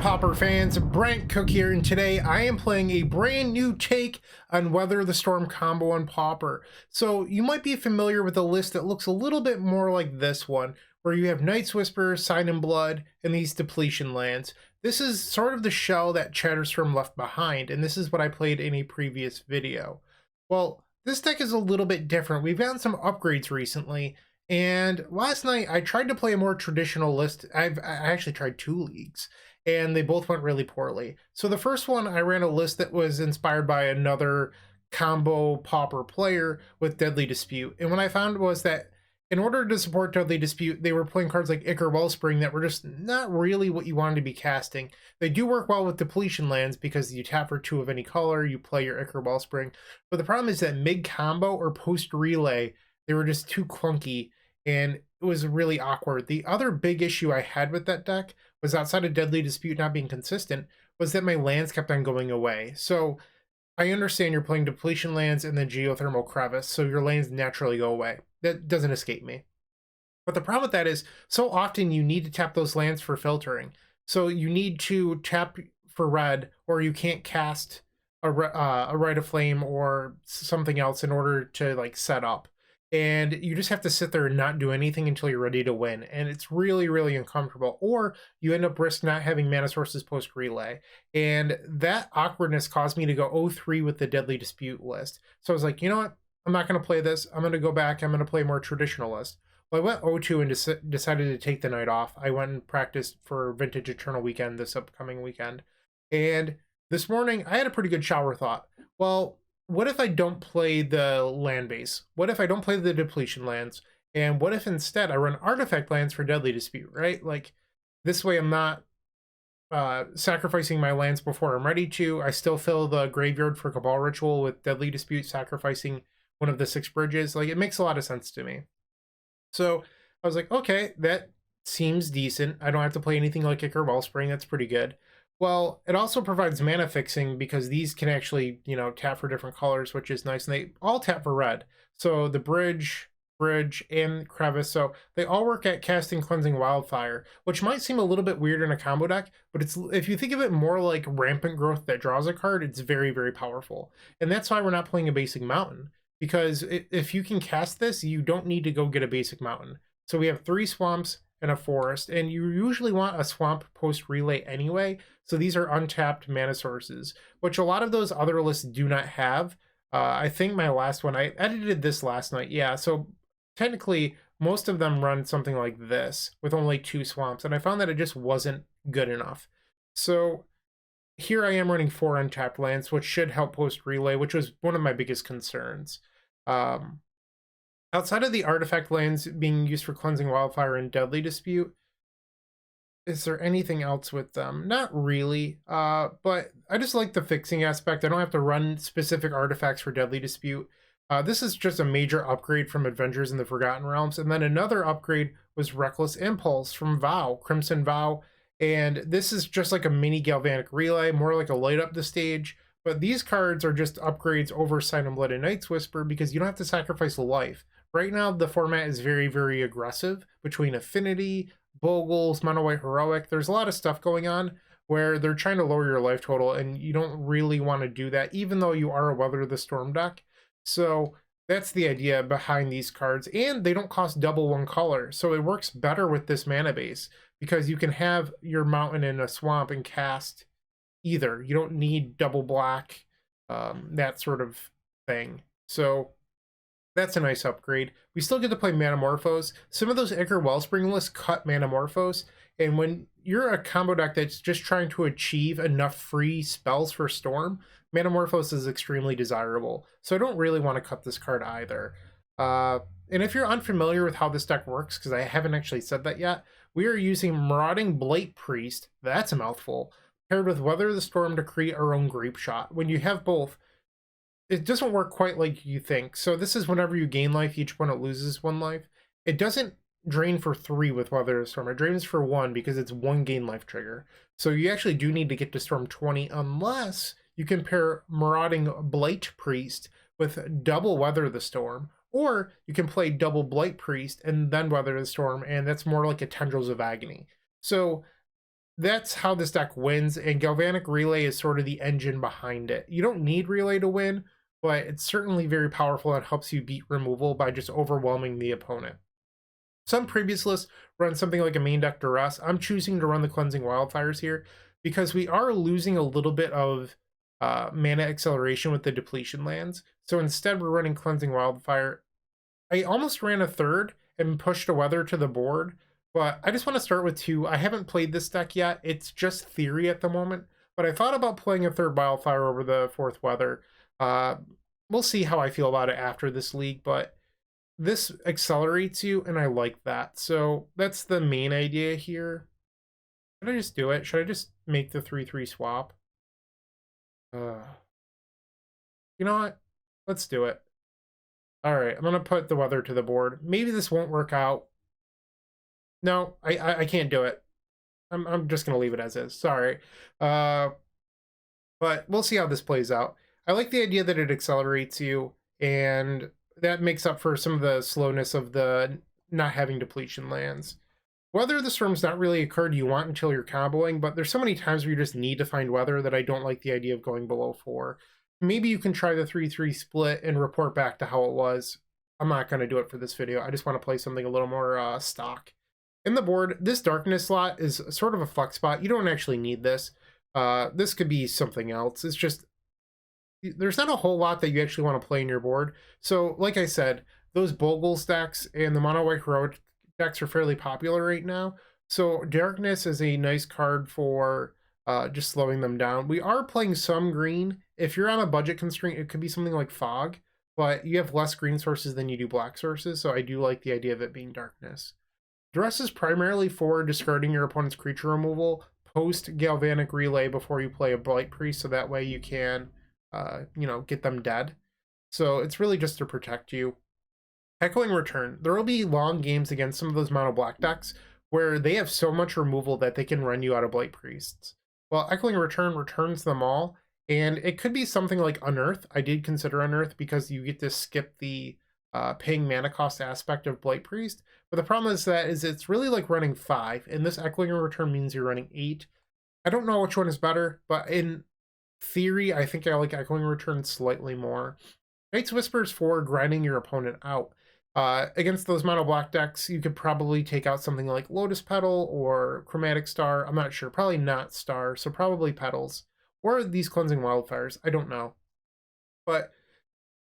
Pauper fans, Bryant Cook here, and today I am playing a brand new take on Weather the Storm combo on Pauper. So you might be familiar with a list that looks a little bit more like this one, where you have Night's Whisper, Sign in Blood, and these depletion lands. This is sort of the shell that Chatterstorm left behind, and this is what I played in a previous video. Well, this deck is a little bit different. We've gotten some upgrades recently, and last night I tried to play a more traditional list. I actually tried 2 leagues, and they both went really poorly. So the first one, I ran a list that was inspired by another combo Pauper player with Deadly Dispute. And what I found was that in order to support Deadly Dispute, they were playing cards like Ichor Wellspring that were just not really what you wanted to be casting. They do work well with depletion lands because you tap for 2 of any color, you play your Ichor Wellspring. But the problem is that mid-combo or post-relay, they were just too clunky, and it was really awkward. The other big issue I had with that deck was, outside of Deadly Dispute not being consistent, was that my lands kept on going away. So I understand you're playing depletion lands and then Geothermal Crevice, so your lands naturally go away. That doesn't escape me. But the problem with that is, so often you need to tap those lands for filtering. So you need to tap for red, or you can't cast a Rite of Flame or something else in order to like set up. And you just have to sit there and not do anything until you're ready to win. And it's really, really uncomfortable. Or you end up risk not having mana sources post-relay. And that awkwardness caused me to go 0-3 with the Deadly Dispute list. So I was like, you know what? I'm not going to play this. I'm going to go back. I'm going to play a more traditional list. Well, I went 0-2 and decided to take the night off. I went and practiced for Vintage Eternal Weekend this upcoming weekend. And this morning, I had a pretty good shower thought. Well, what if I don't play the land base? What if I don't play the depletion lands? And what if instead I run artifact lands for Deadly Dispute, right? Like, this way I'm not sacrificing my lands before I'm ready to. I still fill the graveyard for Cabal Ritual with Deadly Dispute, sacrificing one of the 6 bridges. Like, it makes a lot of sense to me. So I was like, okay, that seems decent. I don't have to play anything like Ichor Wellspring. That's pretty good. Well, it also provides mana fixing because these can actually, you know, tap for different colors, which is nice. And they all tap for red. So the bridge, and crevice. So they all work at casting Cleansing Wildfire, which might seem a little bit weird in a combo deck, but it's, if you think of it more like Rampant Growth that draws a card, it's very, very powerful. And that's why we're not playing a basic mountain, because if you can cast this, you don't need to go get a basic mountain. So we have 3 swamps and a forest, and you usually want a swamp post relay anyway. So these are untapped mana sources, which a lot of those other lists do not have. I think my last one, I edited this last night. Yeah, so technically most of them run something like this with only 2 swamps, and I found that it just wasn't good enough. So here I am running 4 untapped lands, which should help post relay, which was one of my biggest concerns. Outside of the artifact lands being used for Cleansing Wildfire and Deadly Dispute, is there anything else with them? Not really, but I just like the fixing aspect. I don't have to run specific artifacts for Deadly Dispute. This is just a major upgrade from Adventures in the Forgotten Realms, and then another upgrade was Reckless Impulse from Vow, Crimson Vow, and this is just like a mini Galvanic Relay, more like a light up the stage. But these cards are just upgrades over Sign in Blood and Night's Whisper because you don't have to sacrifice a life. Right now, the format is very, very aggressive between Affinity, Bogles, Mono White Heroic. There's a lot of stuff going on where they're trying to lower your life total, and you don't really want to do that, even though you are a Weather the Storm deck. So that's the idea behind these cards, and they don't cost double 1 color. So it works better with this mana base because you can have your mountain in a swamp and cast either. You don't need double black, that sort of thing. So that's a nice upgrade. We still get to play Manamorphose. Some of those Ichor Wellspring lists cut Manamorphose, and when you're a combo deck that's just trying to achieve enough free spells for Storm, Manamorphose is extremely desirable. So I don't really want to cut this card either. And if you're unfamiliar with how this deck works, because I haven't actually said that yet, we are using Marauding Blight-Priest, that's a mouthful, paired with Weather the Storm to create our own Grape Shot. When you have both, it doesn't work quite like you think. So this is whenever you gain life, each opponent loses 1 life. It doesn't drain for 3 with Weather the Storm. It drains for 1 because it's 1 gain life trigger. So you actually do need to get to Storm 20 unless you can pair Marauding Blight-Priest with double Weather the Storm, or you can play double Blight-Priest and then Weather the Storm, and that's more like a Tendrils of Agony. So that's how this deck wins, and Galvanic Relay is sort of the engine behind it. You don't need Relay to win, but it's certainly very powerful and helps you beat removal by just overwhelming the opponent. Some previous lists run something like a main deck Duress. I'm choosing to run the Cleansing Wildfires here because we are losing a little bit of mana acceleration with the depletion lands. So instead we're running Cleansing Wildfire. I almost ran a third and pushed a Weather to the board, but I just want to start with two. I haven't played this deck yet. It's just theory at the moment, but I thought about playing a third Wildfire over the fourth Weather. We'll see how I feel about it after this league, but this accelerates you, and I like that. So that's the main idea here. Should I just do it? Should I just make the 3/3 swap? You know what? Let's do it. All right, I'm going to put the Weather to the board. Maybe this won't work out. No, I can't do it. I'm just going to leave it as is. Sorry. But we'll see how this plays out. I like the idea that it accelerates you, and that makes up for some of the slowness of the not having depletion lands. Weather the Storm's not really a card you want until you're comboing, but there's so many times where you just need to find Weather that I don't like the idea of going below 4. Maybe you can try the 3/3 split and report back to how it was. I'm not going to do it for this video. I just want to play something a little more stock. In the board, this Darkness slot is sort of a flex spot. You don't actually need this. This could be something else. It's just, there's not a whole lot that you actually want to play in your board. So, like I said, those Bogles decks and the Mono White Heroic decks are fairly popular right now. So Darkness is a nice card for just slowing them down. We are playing some green. If you're on a budget constraint, it could be something like Fog, but you have less green sources than you do black sources, so I do like the idea of it being Darkness. Duress is primarily for discarding your opponent's creature removal post Galvanic Relay before you play a Blight-Priest, so that way you can, get them dead. So it's really just to protect you. Echoing Return. There will be long games against some of those mono black decks where they have so much removal that they can run you out of Blight-Priests. Well, Echoing Return returns them all, and it could be something like Unearth. I did consider Unearth because you get to skip the paying mana cost aspect of Blight-Priest, but the problem is that it's really like running 5, and this Echoing Return means you're running 8. I don't know which one is better, but in theory, I think I like Echoing Return slightly more. Night's Whisper is for grinding your opponent out. Against those mono black decks, you could probably take out something like Lotus Petal or Chromatic Star. I'm not sure. Probably not Star, so probably Petals. Or these Cleansing Wildfires. I don't know. But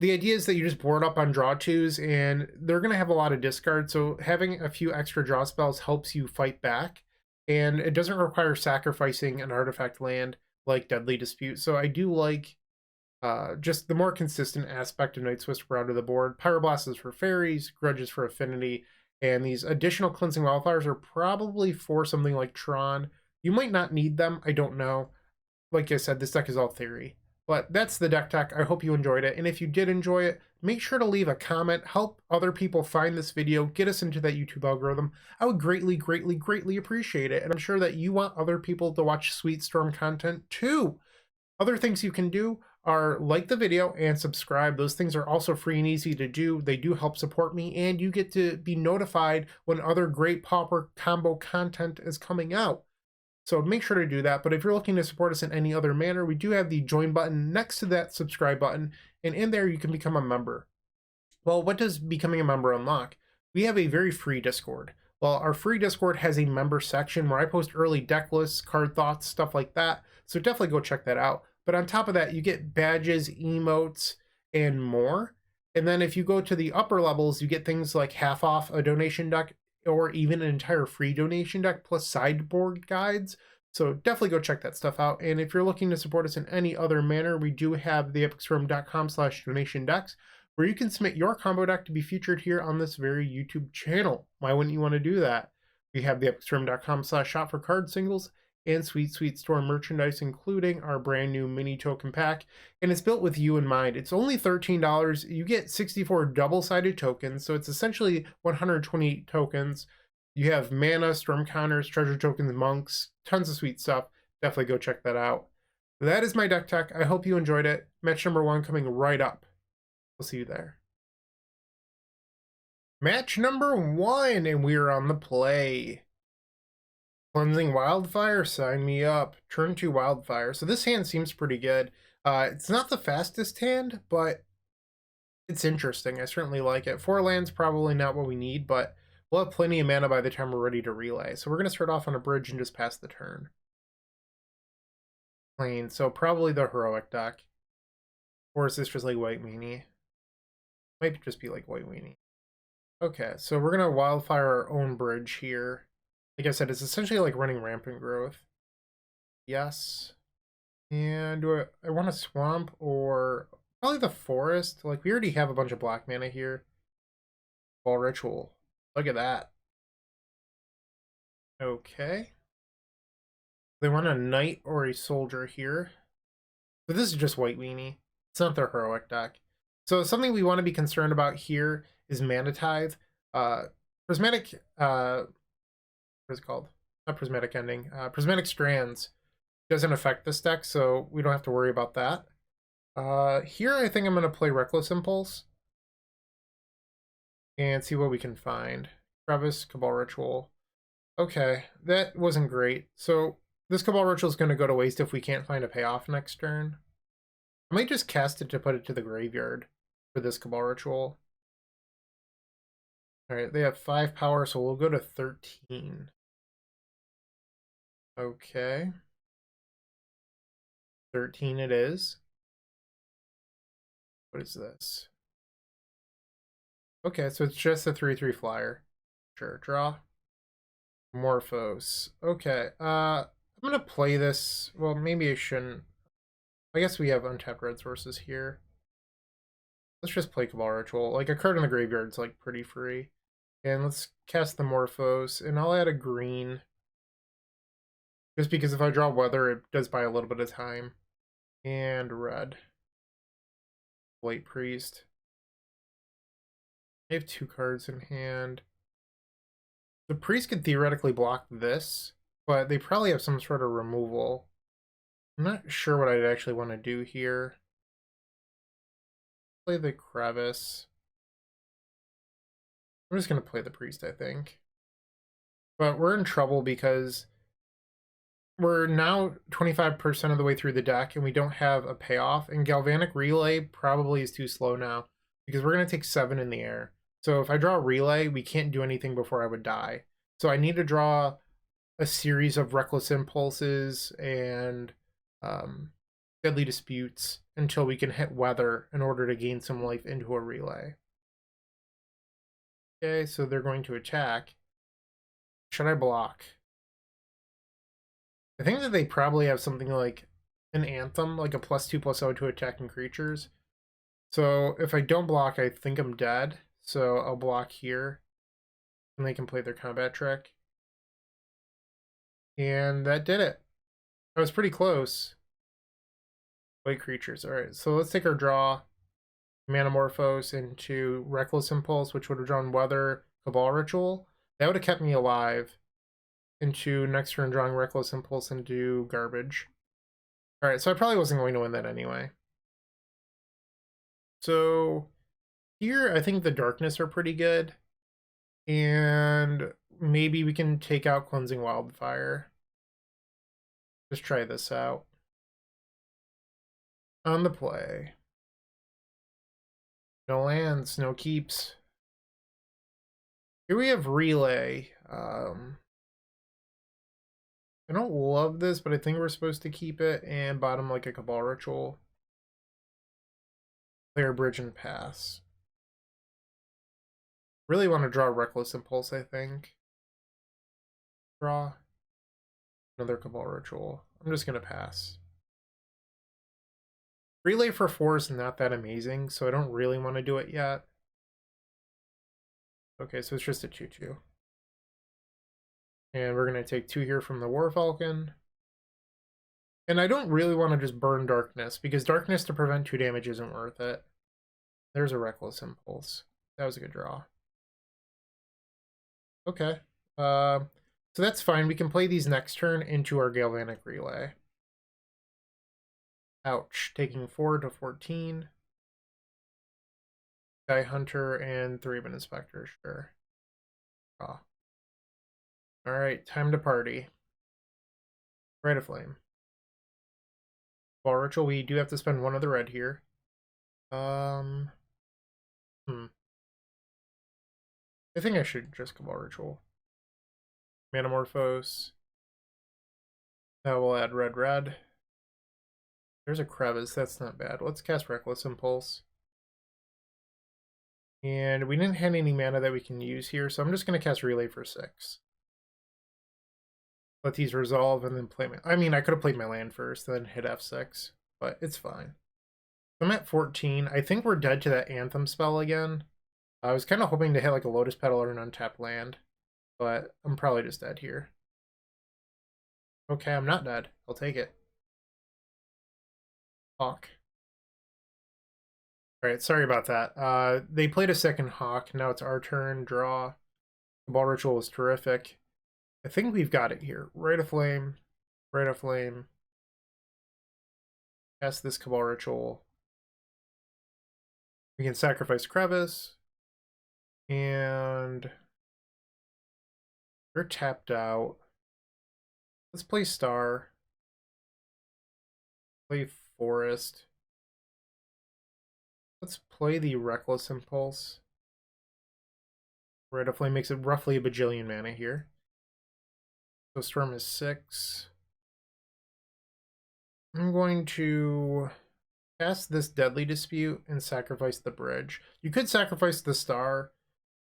the idea is that you just board up on draw 2s, and they're going to have a lot of discard, so having a few extra draw spells helps you fight back, and it doesn't require sacrificing an artifact land like Deadly Dispute. So I do like just the more consistent aspect of Night's Whisper onto the board. Pyroblast is for fairies, Grudge is for affinity, and these additional Cleansing Wildfires are probably for something like Tron. You might not need them, I don't know. Like I said, this deck is all theory. But that's the deck tech. I hope you enjoyed it, and if you did enjoy it, make sure to leave a comment, help other people find this video, get us into that YouTube algorithm. I would greatly, greatly, greatly appreciate it, and I'm sure that you want other people to watch Sweet Storm content too. Other things you can do are like the video and subscribe. Those things are also free and easy to do. They do help support me, and you get to be notified when other great Pauper combo content is coming out. So make sure to do that. But if you're looking to support us in any other manner, we do have the join button next to that subscribe button, and in there you can become a member. Well, what does becoming a member unlock? We have a very free Discord. Well, our free Discord has a member section where I post early deck lists, card thoughts, stuff like that. So definitely go check that out. But on top of that, you get badges, emotes, and more. And then if you go to the upper levels, you get things like half off a donation deck or even an entire free donation deck plus sideboard guides. So definitely go check that stuff out. And if you're looking to support us in any other manner, we do have the epicsroom.com/donation decks where you can submit your combo deck to be featured here on this very YouTube channel. Why wouldn't you want to do that? We have the epicsroom.com/shop for card singles and Sweet Sweet Storm merchandise, including our brand new mini token pack, and it's built with you in mind. It's only $13. You get 64 double-sided tokens, so it's essentially 128 tokens. You have mana, storm counters, treasure tokens, monks, tons of sweet stuff. Definitely go check that out. That is my deck tech. I hope you enjoyed it. Match number 1 coming right up. We'll see you there. Match number 1, and we're on the play. Cleansing Wildfire, sign me up. Turn 2 Wildfire. So this hand seems pretty good. It's not the fastest hand, but it's interesting. I certainly like it. 4 lands, probably not what we need, but we'll have plenty of mana by the time we're ready to relay. So we're going to start off on a bridge and just pass the turn. Plain, so probably the Heroic deck. Or is this just like White Weenie? Might just be like White Weenie. Okay, so we're going to Wildfire our own bridge here. Like I said, it's essentially like running Rampant Growth. Yes. And do I want a Swamp or probably the Forest? Like, we already have a bunch of black mana here. Ball Ritual. Look at that. Okay. They want a Knight or a Soldier here. But this is just White Weenie. It's not their Heroic deck. So something we want to be concerned about here is Mana Tithe. Prismatic, what is it called? Not Prismatic Ending. Prismatic Strands doesn't affect this deck, so we don't have to worry about that. Here I think I'm going to play Reckless Impulse and see what we can find. Crevice, Cabal Ritual. Okay, that wasn't great. So this Cabal Ritual is going to go to waste if we can't find a payoff next turn. I might just cast it to put it to the graveyard for this Cabal Ritual. Alright, they have 5 power, so we'll go to 13. Okay. 13 it is. What is this? Okay, so it's just a 3/3 flyer. Sure, draw. Morphos. Okay, I'm gonna play this. Well, maybe I shouldn't. I guess we have untapped red sources here. Let's just play Cabal Ritual. Like, a card in the graveyard's like pretty free. And let's cast the Morphos, and I'll add a green. Just because if I draw Weather, it does buy a little bit of time. And red. Blight-Priest. I have 2 cards in hand. The Priest could theoretically block this, but they probably have some sort of removal. I'm not sure what I'd actually want to do here. Play the Crevice. I'm just going to play the Priest, I think. But we're in trouble because we're now 25% of the way through the deck and we don't have a payoff. And Galvanic Relay probably is too slow now because we're going to take 7 in the air. So if I draw Relay, we can't do anything before I would die. So I need to draw a series of Reckless Impulses and Deadly Disputes until we can hit Weather in order to gain some life into a Relay. Okay, so they're going to attack. Should I block? I think that they probably have something like an Anthem, like a +2/+0 to attacking creatures. So if I don't block, I think I'm dead. So I'll block here. And they can play their combat trick. And that did it. That was pretty close. White creatures. Alright, so let's take our draw. Manamorphose into Reckless Impulse, which would have drawn Weather, Cabal Ritual. That would have kept me alive. Into next turn drawing Reckless Impulse into Garbage. Alright, so I probably wasn't going to win that anyway. So here I think the Darkness are pretty good. And maybe we can take out Cleansing Wildfire. Just try this out. On the play. No lands, no keeps. Here we have Relay. I don't love this, but I think we're supposed to keep it and bottom like a Cabal Ritual. Play our bridge and pass. Really want to draw Reckless Impulse, I think. Draw. Another Cabal Ritual. I'm just going to pass. Relay for 4 is not that amazing, so I don't really want to do it yet. Okay, so it's just a 2/2. And we're going to take 2 here from the War Falcon. And I don't really want to just burn Darkness, because Darkness to prevent 2 damage isn't worth it. There's a Reckless Impulse. That was a good draw. Okay. So that's fine. We can play these next turn into our Galvanic Relay. Ouch. Taking 4 to 14. Sky Hunter and 3-man Inspector, sure. Draw. Alright, time to party. Rite of Flame. Ball Ritual, we do have to spend one of the red here. I think I should just Cabal Ritual. Manamorphose. Now we'll add red, red. There's a crevice, that's not bad. Let's cast Reckless Impulse. And we didn't have any mana that we can use here, so I'm just going to cast Relay for 6. Let these resolve and then play my... I mean, I could have played my land first, then hit F6, but it's fine. I'm at 14. I think we're dead to that Anthem spell again. I was kind of hoping to hit like a Lotus Petal or an untapped land, but I'm probably just dead here. Okay, I'm not dead. I'll take it. Hawk. Alright, sorry about that. They played a second Hawk. Now it's our turn. Draw. The Ball Ritual was terrific. I think we've got it here. Rite of Flame. Rite of Flame. Cast this Cabal Ritual. We can sacrifice Crevice. And they're tapped out. Let's play Star. Play Forest. Let's play the Reckless Impulse. Rite of Flame makes it roughly a bajillion mana here. So Storm is 6. I'm going to cast this Deadly Dispute and sacrifice the bridge. You could sacrifice the Star.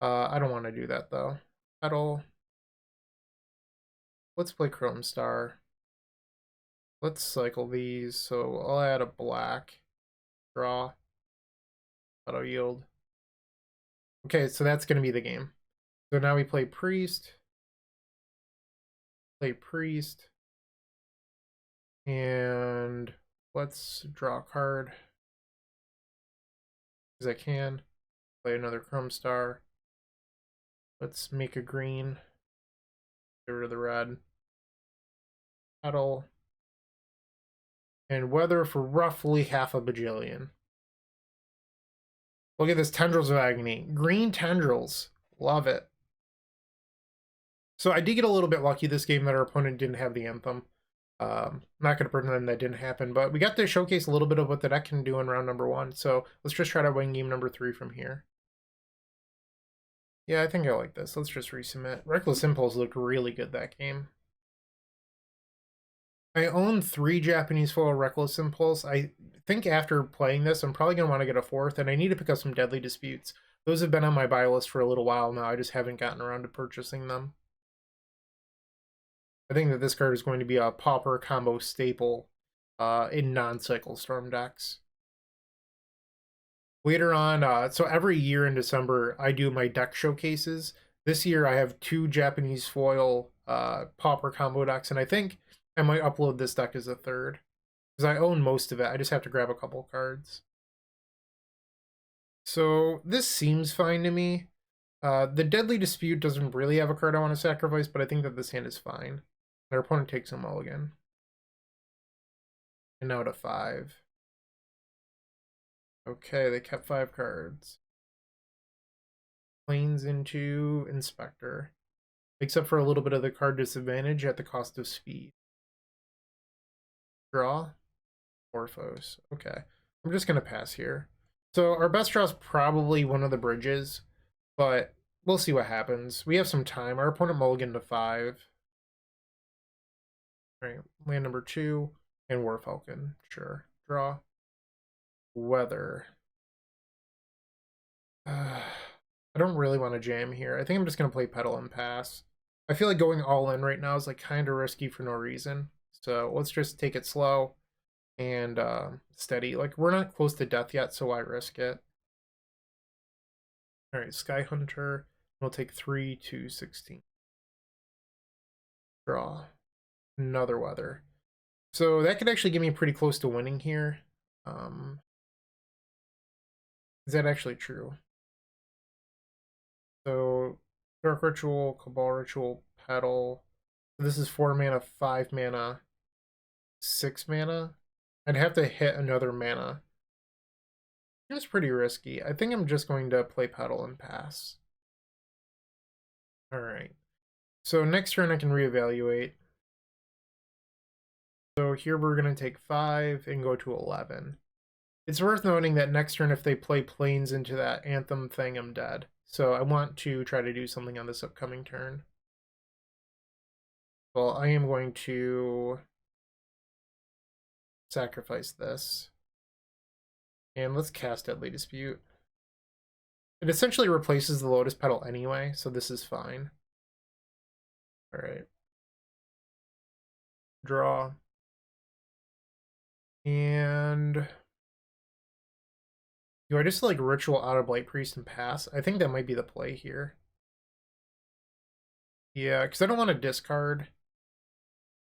I don't want to do that though. Petal. Let's play Chrome Star. Let's cycle these. So I'll add a black. Draw. Auto yield. Okay, so that's going to be the game. So now we play Priest. Play Priest. And let's draw a card. As I can. Play another Chrome Star. Let's make a green. Get rid of the red. Petal. And weather for roughly half a bajillion. Look at this, Tendrils of Agony. Green Tendrils. Love it. So I did get a little bit lucky this game that our opponent didn't have the Anthem. Not going to pretend that didn't happen, but we got to showcase a little bit of what the deck can do in round number 1. So let's just try to win game number 3 from here. Yeah, I think I like this. Let's just resubmit. Reckless Impulse looked really good that game. I own 3 Japanese foil Reckless Impulse. I think after playing this, I'm probably going to want to get a 4th, and I need to pick up some Deadly Disputes. Those have been on my buy list for a little while now. I just haven't gotten around to purchasing them. I think that this card is going to be a Pauper combo staple in non-cycle Storm decks. Later on, so every year in December, I do my deck showcases. This year, I have 2 Japanese foil Pauper combo decks, and I think I might upload this deck as a 3rd. Because I own most of it. I just have to grab a couple cards. So this seems fine to me. The Deadly Dispute doesn't really have a card I want to sacrifice, but I think that this hand is fine. Our opponent takes a mulligan. And now to 5. Okay, they kept 5 cards. Planes into Inspector. Makes up for a little bit of the card disadvantage at the cost of speed. Draw. Orphos. Okay. I'm just going to pass here. So our best draw is probably one of the bridges, but we'll see what happens. We have some time. Our opponent mulligan to 5. Alright, land number 2, and War Falcon. Sure. Draw. Weather. I don't really want to jam here. I think I'm just going to play Petal and pass. I feel like going all in right now is like kind of risky for no reason. So let's just take it slow and steady. Like, we're not close to death yet, so why risk it? Alright, Sky Hunter. We'll take 3 to 16. Draw. Another weather. So that could actually get me pretty close to winning here. Is that actually true? So Dark Ritual, Cabal Ritual, Petal. This is 4 mana, 5 mana, 6 mana. I'd have to hit another mana. It's pretty risky. I think I'm just going to play Petal and pass. Alright. So next turn I can reevaluate. So here we're going to take 5 and go to 11. It's worth noting that next turn, if they play planes into that Anthem thing, I'm dead. So I want to try to do something on this upcoming turn. Well, I am going to sacrifice this. And let's cast Deadly Dispute. It essentially replaces the Lotus Petal anyway, so this is fine. Alright. Draw. And do I just like ritual out of Blight-Priest and pass? I think that might be the play here. Yeah, because I don't want to discard.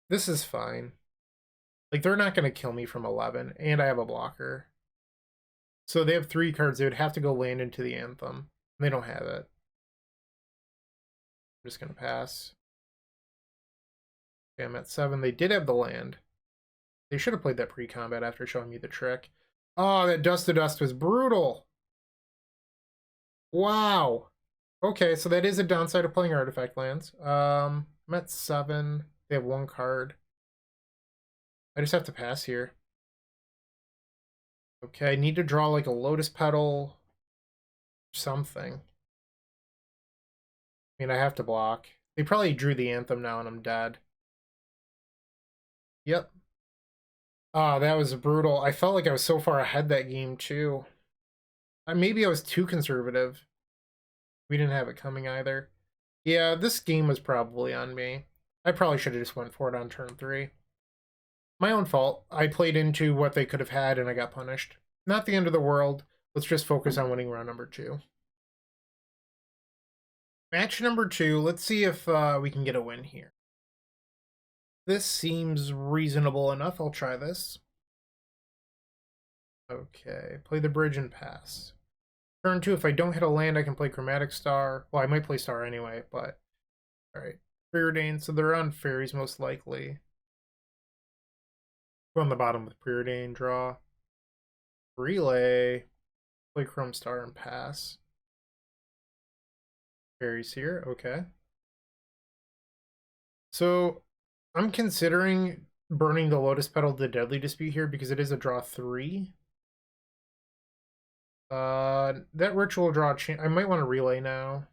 This is fine. Like, they're not going to kill me from 11, and I have a blocker. So they have 3 cards. They would have to go land into the Anthem. They don't have it. I'm just going to pass. Okay, I'm at 7. They did have the land. They should have played that pre-combat after showing me the trick. Oh, that Dust to Dust was brutal. Wow. Okay, so that is a downside of playing artifact lands. I'm at 7. They have 1 card. I just have to pass here. Okay, I need to draw like a Lotus Petal. Something. I mean, I have to block. They probably drew the Anthem now and I'm dead. Yep. Ah, that was brutal. I felt like I was so far ahead that game too. Maybe I was too conservative. We didn't have it coming either. Yeah, this game was probably on me. I probably should have just went for it on turn 3. My own fault. I played into what they could have had and I got punished. Not the end of the world. Let's just focus on winning round number 2. Match number 2. Let's see if we can get a win here. This seems reasonable enough. I'll try this. Okay, play the bridge and pass. Turn 2, if I don't hit a land, I can play Chromatic Star. Well, I might play Star anyway, but... Alright. Preordain, so they're on fairies most likely. Go on the bottom with Preordain, draw. Relay. Play Chrome Star and pass. Fairies here, okay. So, I'm considering burning the Lotus Petal to Deadly Dispute here because it is a draw 3. That ritual draw I might want to relay now.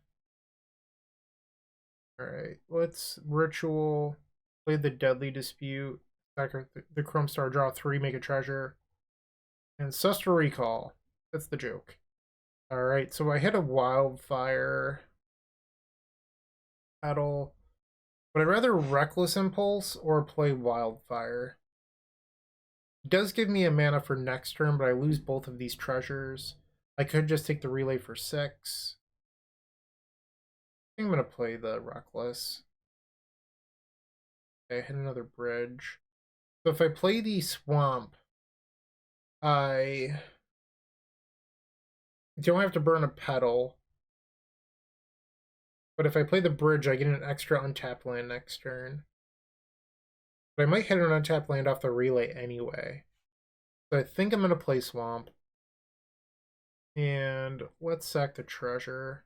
Alright, let's ritual, play the Deadly Dispute, the Chrome Star, draw 3, make a treasure, and Suster Recall. That's the joke. Alright, so I hit a Wildfire Petal. But I'd rather Reckless Impulse or play Wildfire. It does give me a mana for next turn, but I lose both of these treasures. I could just take the relay for 6. I think I'm going to play the Reckless. Okay, hit another bridge. So if I play the Swamp, I don't have to burn a petal. But if I play the bridge, I get an extra untapped land next turn. But I might hit an untapped land off the relay anyway. So I think I'm going to play Swamp. And let's sack the treasure.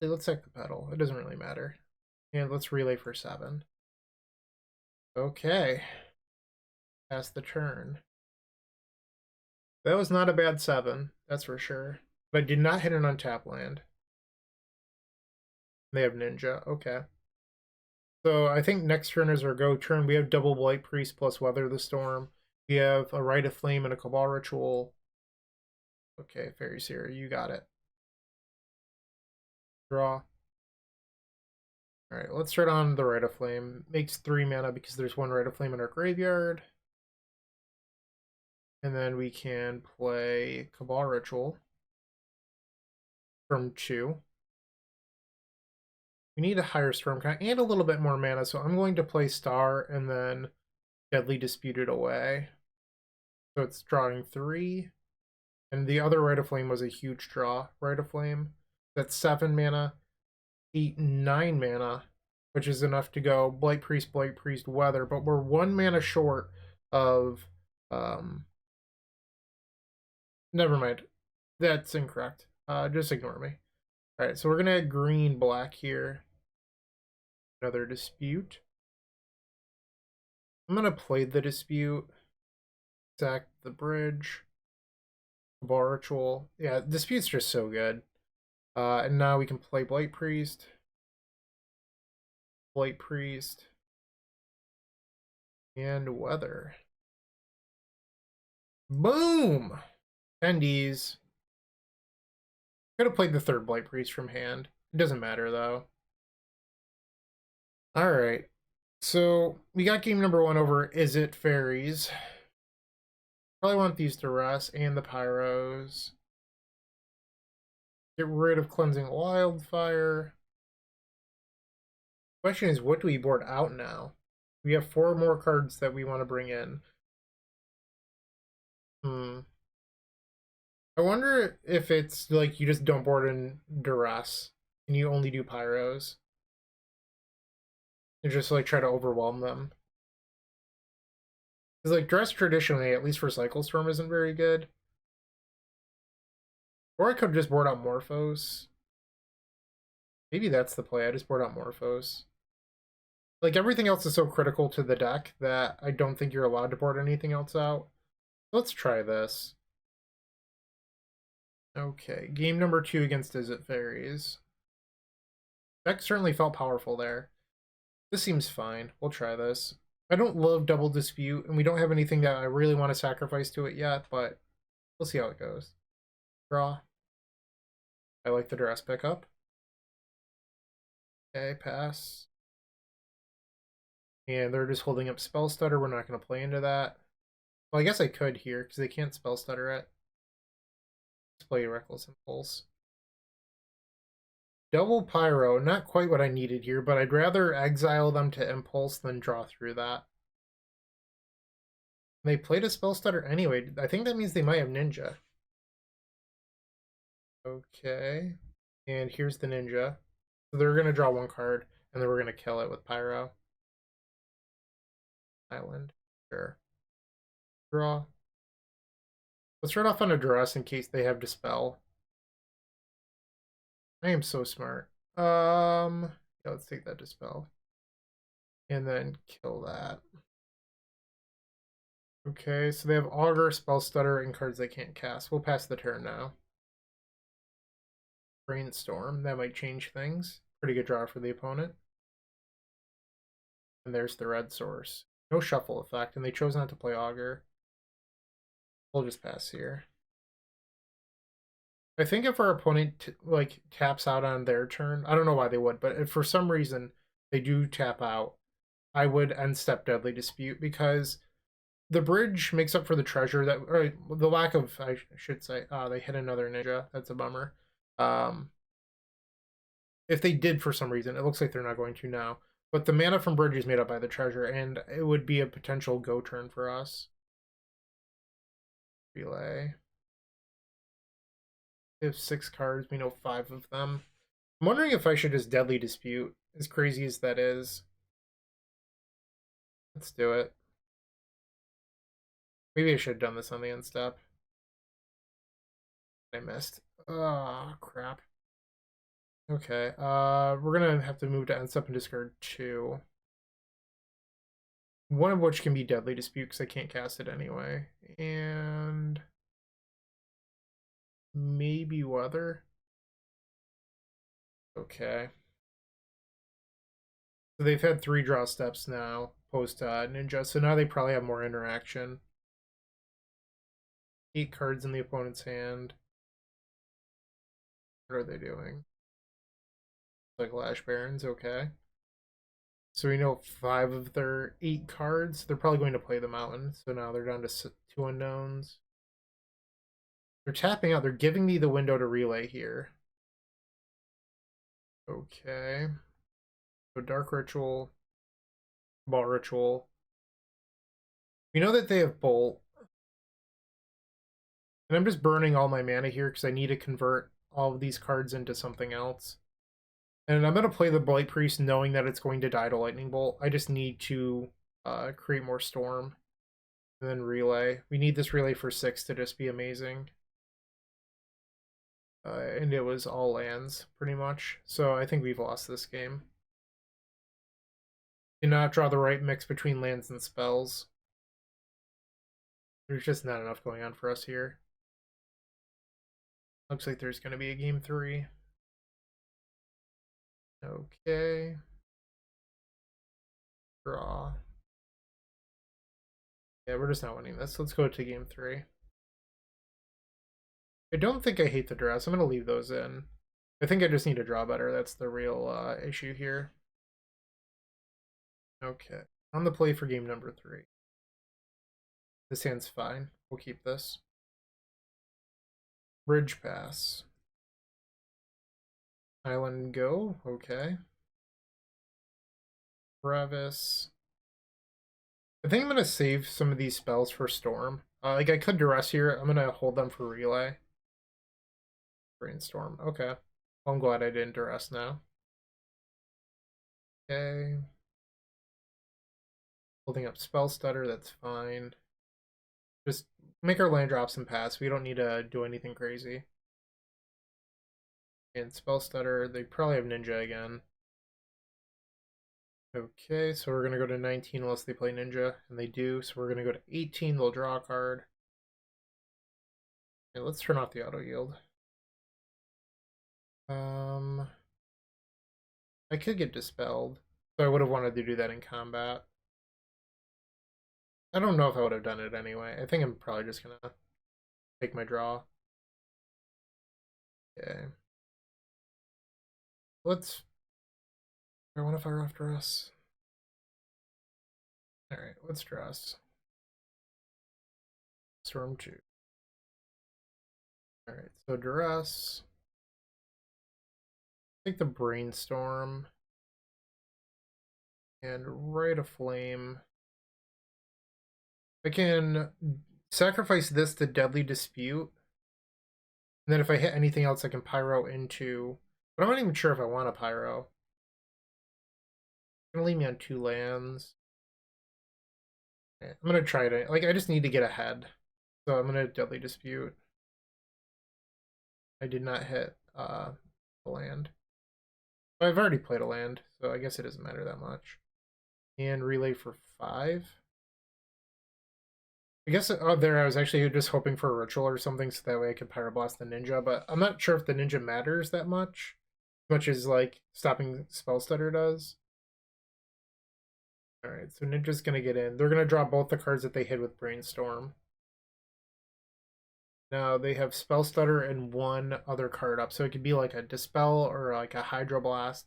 Let's sack the petal. It doesn't really matter. And let's relay for 7. Okay. Pass the turn. That was not a bad 7, that's for sure. But I did not hit an untapped land. They have Ninja, okay. So I think next turn is our go turn. We have double Blight-Priest plus Weather the Storm. We have a Rite of Flame and a Cabal Ritual. Okay, Fairies here, you got it. Draw. Alright, let's start on the Rite of Flame. Makes 3 mana because there's 1 Rite of Flame in our graveyard. And then we can play Cabal Ritual from 2. We need a higher Storm count and a little bit more mana, so I'm going to play Star and then Deadly Disputed away. So it's drawing 3. And the other Rite of Flame was a huge draw. Rite of Flame. That's 7 mana, 8, 9 mana, which is enough to go Blight-Priest, Blight-Priest, Weather, but we're 1 mana short of, never mind. That's incorrect. Just ignore me. Alright, so we're gonna add green, black here. Another Dispute. I'm gonna play the dispute, sack the bridge, bar ritual. Yeah, dispute's just so good. And now we can play Blight-Priest, Blight-Priest, and Weather. Boom! Tendies. Could have played the third Blight-Priest from hand. It doesn't matter though. Alright. So we got game number 1 over Izzet Fairies. Probably want these to rest and the Pyros. Get rid of Cleansing Wildfire. Question is, what do we board out now? We have 4 more cards that we want to bring in. I wonder if it's like you just don't board in Duress and you only do Pyros. And just like try to overwhelm them. Because like Duress traditionally, at least for Cycle Storm, isn't very good. Or I could just board out Morphos. Maybe that's the play. I just board out Morphos. Like everything else is so critical to the deck that I don't think you're allowed to board anything else out. Let's try this. Okay, game number 2 against Izzet Fairies. Deck certainly felt powerful there. This seems fine. We'll try this. I don't love Double Dispute, and we don't have anything that I really want to sacrifice to it yet, but we'll see how it goes. Draw. I like the Duress pickup. Okay, pass. And they're just holding up Spell Stutter. We're not going to play into that. Well, I guess I could here, because they can't Spell Stutter it. Let's play Reckless Impulse. Double Pyro, not quite what I needed here, but I'd rather exile them to Impulse than draw through that. They played a Spell Stutter anyway. I think that means they might have Ninja. Okay. And here's the Ninja. So they're going to draw 1 card, and then we're going to kill it with Pyro. Island. Sure. Draw. Let's run off on a Duress in case they have Dispel. I am so smart. Yeah, let's take that Dispel. And then kill that. Okay, so they have Augur, Spell Stutter, and cards they can't cast. We'll pass the turn now. Brainstorm, that might change things. Pretty good draw for the opponent. And there's the red source. No shuffle effect, and they chose not to play Augur. We'll just pass here. I think if our opponent like taps out on their turn, I don't know why they would, but if for some reason they do tap out, I would end step Deadly Dispute because the bridge makes up for the treasure that, or the lack of, I should say, they hit another Ninja. That's a bummer. If they did for some reason, it looks like they're not going to now. But the mana from bridge is made up by the treasure, and it would be a potential go turn for us. Relay. We have 6 cards. We know 5 of them. I'm wondering if I should just Deadly Dispute, as crazy as that is. Let's do it. Maybe I should have done this on the end step. I missed. Oh, crap. Okay, we're gonna have to move to end step and discard 2. One of which can be Deadly Dispute because I can't cast it anyway. And maybe Weather. Okay. So they've had 3 draw steps now post Ninja, so now they probably have more interaction. 8 cards in the opponent's hand. What are they doing? Like Lash Barons, okay. So we know 5 of their 8 cards. They're probably going to play the Mountain, so now they're down to 2 unknowns. They're tapping out. They're giving me the window to relay here. Okay. So Dark Ritual, Ball Ritual. We know that they have Bolt. And I'm just burning all my mana here because I need to convert all of these cards into something else. And I'm going to play the Blight-Priest knowing that it's going to die to Lightning Bolt. I just need to create more Storm. And then Relay. We need this Relay for 6 to just be amazing. And it was all lands, pretty much. So I think we've lost this game. Do not draw the right mix between lands and spells. There's just not enough going on for us here. Looks like there's going to be a game 3. Okay. Draw. Yeah, we're just not winning this. Let's go to game 3. I don't think I hate the dress. I'm going to leave those in. I think I just need to draw better. That's the real issue here. Okay. On the play for game number 3. This hand's fine. We'll keep this. Bridge pass. Island go. Okay. Brevis. I think I'm going to save some of these spells for Storm. Like, I could Duress here. I'm going to hold them for Relay. Brainstorm. Okay. Well, I'm glad I didn't Duress now. Okay. Holding up Spell Stutter, that's fine. Just make our land drops and pass. We don't need to do anything crazy. And Spell Stutter, they probably have Ninja again. Okay, so we're going to go to 19 unless they play Ninja, and they do. So we're going to go to 18, they'll draw a card. And let's turn off the auto yield. I could get Dispelled, so I would have wanted to do that in combat. I don't know if I would have done it anyway. I think I'm probably just going to take my draw. Okay. Let's... I want to fire off Dress. Alright, let's Dress. Storm 2. Alright, so Duress. Take the Brainstorm. And Rite of Flame. I can sacrifice this to Deadly Dispute. And then if I hit anything else, I can Pyro into... But I'm not even sure if I want a Pyro. It's going to leave me on 2 lands. Okay, I'm going to try to... Like, I just need to get ahead. So I'm going to Deadly Dispute. I did not hit the land. But I've already played a land, so I guess it doesn't matter that much. And Relay for 5. I guess there I was actually just hoping for a ritual or something so that way I could Pyroblast the Ninja, but I'm not sure if the Ninja matters that much. As much as, like, stopping Spell Stutter does. Alright, so Ninja's gonna get in. They're gonna draw both the cards that they hit with Brainstorm. Now they have Spell Stutter and 1 other card up, so it could be like a Dispel or like a Hydroblast.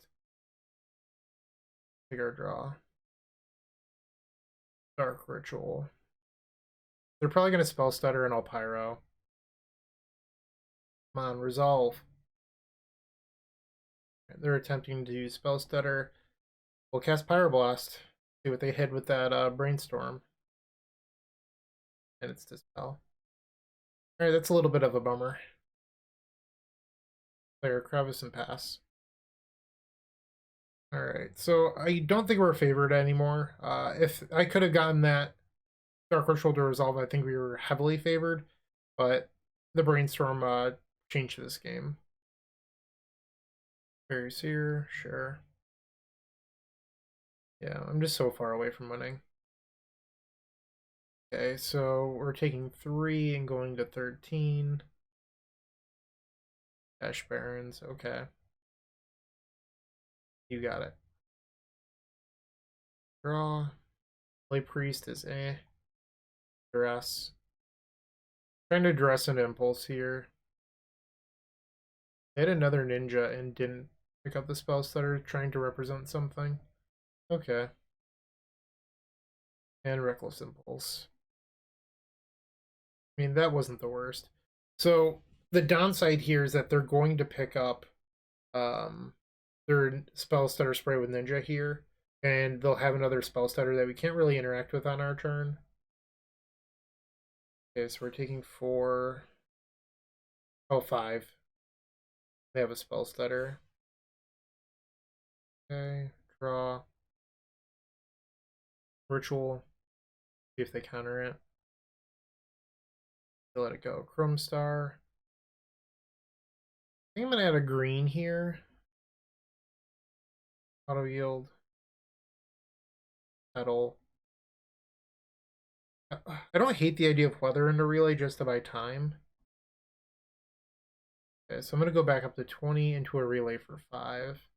Bigger draw. Dark Ritual. They're probably going to Spell Stutter and I'll Pyro. Come on, Resolve. They're attempting to use Spell Stutter. We'll cast Pyroblast. See what they hit with that Brainstorm. And it's Dispel. Alright, that's a little bit of a bummer. Player Crevice and pass. Alright, so I don't think we're favored anymore. If I could have gotten that Dark Ritual to resolve, I think we were heavily favored, but the Brainstorm changed this game. Fairy Seer, sure. Yeah, I'm just so far away from winning. Okay, so we're taking 3 and going to 13. Ash Barons, okay. You got it. Draw. Blight-Priest is Duress. Trying to Duress an Impulse here. I had another Ninja and didn't pick up the spells that are trying to represent something. Okay. And Reckless Impulse. I mean, that wasn't the worst. So the downside here is that they're going to pick up their Spell Stutter Spray with Ninja here, and they'll have another Spell Stutter that we can't really interact with on our turn. Okay, so we're taking 4. Oh, 5. They have a Spell Stutter. Okay, draw. Ritual. See if they counter it. They let it go. Chrome Star. I think I'm going to add a green here. Auto yield. Petal. I don't hate the idea of weather in a relay just to buy time. Okay, so I'm going to go back up to 20 into a relay for 5.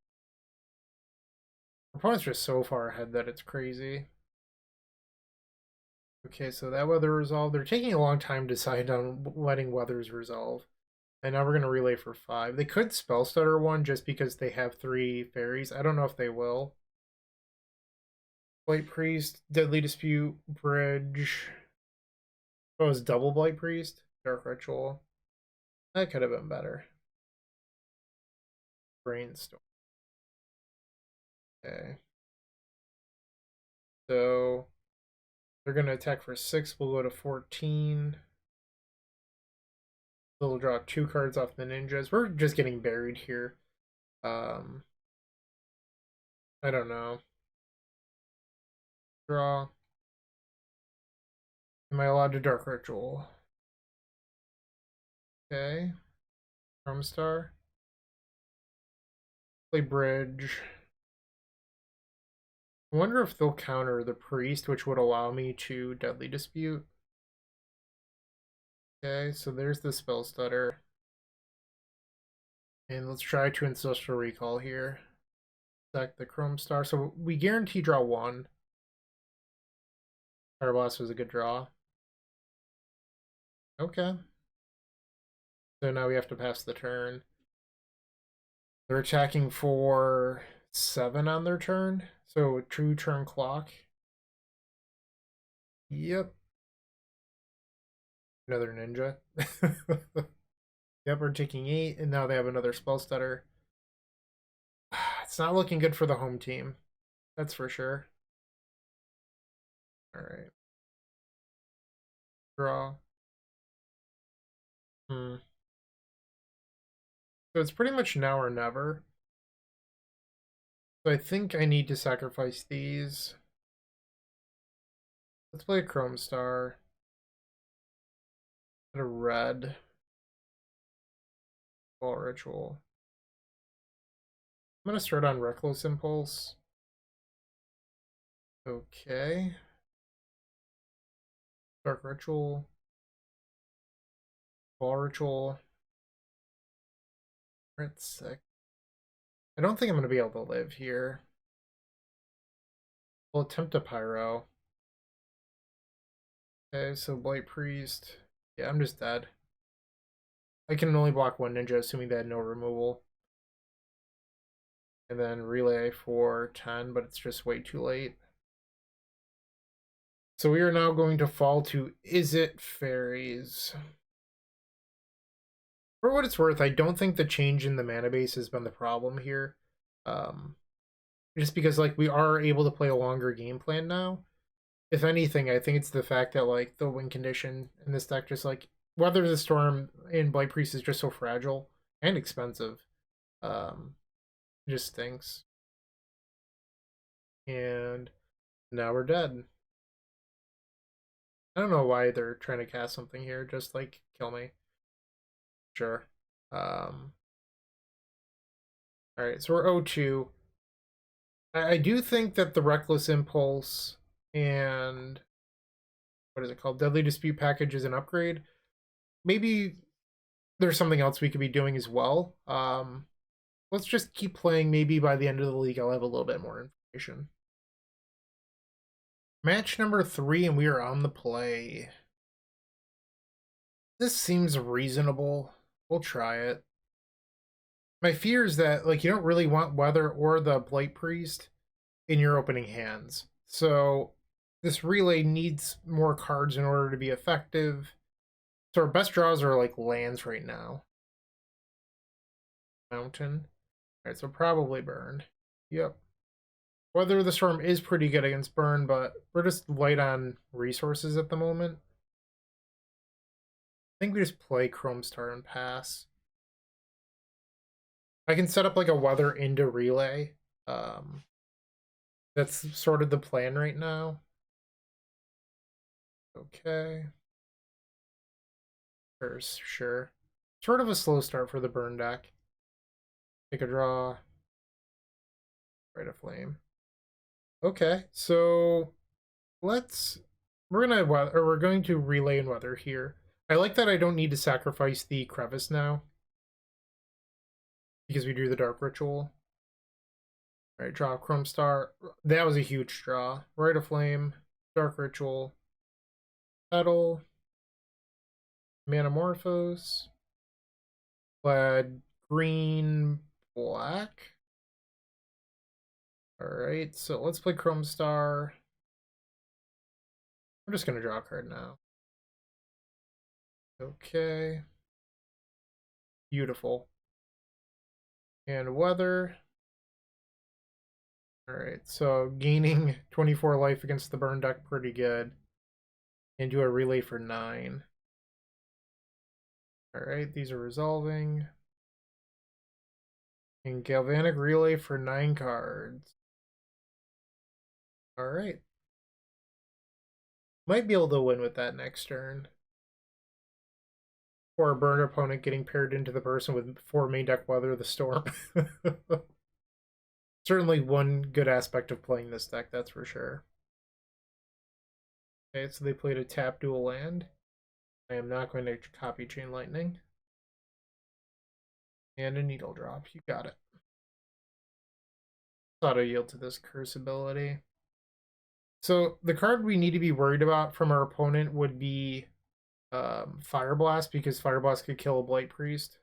Our opponent's just so far ahead that it's crazy. Okay, so that weather resolved. They're taking a long time to decide on letting weathers resolve. And now we're going to relay for 5. They could spell stutter one just because they have 3 fairies. I don't know if they will. Blight-Priest, Deadly Dispute, Bridge. Oh, it was double Blight-Priest? Dark Ritual. That could have been better. Brainstorm. Okay. So they're going to attack for 6. We'll go to 14. They'll draw 2 cards off the ninjas. We're just getting buried here. I don't know. Draw. Am I allowed to Dark Ritual? Okay. Chrome Star. Play Bridge. I wonder if they'll counter the Priest, which would allow me to Deadly Dispute. Okay, so there's the Spell Stutter. And let's try to Ancestral Recall here. Sack the Chrome Star. So we guarantee draw 1. Fire Blast was a good draw. Okay. So now we have to pass the turn. They're attacking for 7 on their turn. So true turn clock. Yep. Another ninja. Yep, we're taking 8, and now they have another spell stutter. It's not looking good for the home team. That's for sure. Alright. Draw. So it's pretty much now or never. So I think I need to sacrifice these. Let's play a Chrome Star. And a red. Ball Ritual. I'm going to start on Reckless Impulse. Okay. Dark Ritual. Ball Ritual. That's sick. I don't think I'm going to be able to live here. We'll attempt a Pyro. Okay, so Blight-Priest. Yeah, I'm just dead. I can only block 1 ninja, assuming they had no removal. And then relay for 10, but it's just way too late. So we are now going to fall to Izzet Fairies. For what it's worth, I don't think the change in the mana base has been the problem here. Just because like we are able to play a longer game plan now. If anything, I think it's the fact that like the win condition in this deck just like Weather the Storm in Blight-Priest is just so fragile and expensive. It just stinks. And now we're dead. I don't know why they're trying to cast something here. Just like kill me. Sure. Alright, so we're 0-2. I do think that the Reckless Impulse and what is it called? Deadly Dispute package is an upgrade. Maybe there's something else we could be doing as well. Let's just keep playing. Maybe by the end of the league, I'll have a little bit more information. Match number 3, and we are on the play. This seems reasonable. We'll try it. My fear is that like you don't really want Weather or the Blight-Priest in your opening hands. So this relay needs more cards in order to be effective. So our best draws are like lands right now. Mountain. Alright, so probably Burn. Yep. Weather the Storm is pretty good against Burn, but we're just light on resources at the moment. I think we just play Chrome Star and pass. I can set up like a Weather into relay. That's sort of the plan right now. Okay. Sure. Sort of a slow start for the Burn deck. Take a draw. Write a Flame. Okay, so we're going to relay and weather here. I like that I don't need to sacrifice the crevice now because we drew the dark ritual. All right, draw Chrome Star. That was a huge draw. Rite of Flame, dark ritual, petal, Manamorphose, plaid green, black. All right, so let's play Chrome Star. I'm just gonna draw a card now. Okay. Beautiful. And weather. Alright, so gaining 24 life against the burn deck, pretty good. And do a relay for 9. Alright, these are resolving. And Galvanic Relay for 9 cards. Alright. Might be able to win with that next turn. Or a burn opponent getting paired into the person with 4 main deck Weather the Storm. Certainly one good aspect of playing this deck, that's for sure. Okay, so they played a tap dual land. I am not going to copy Chain Lightning. And a Needle Drop, you got it. Auto yield to this curse ability. So the card we need to be worried about from our opponent would be Fire Blast, because Fire Blast could kill a Blight-Priest.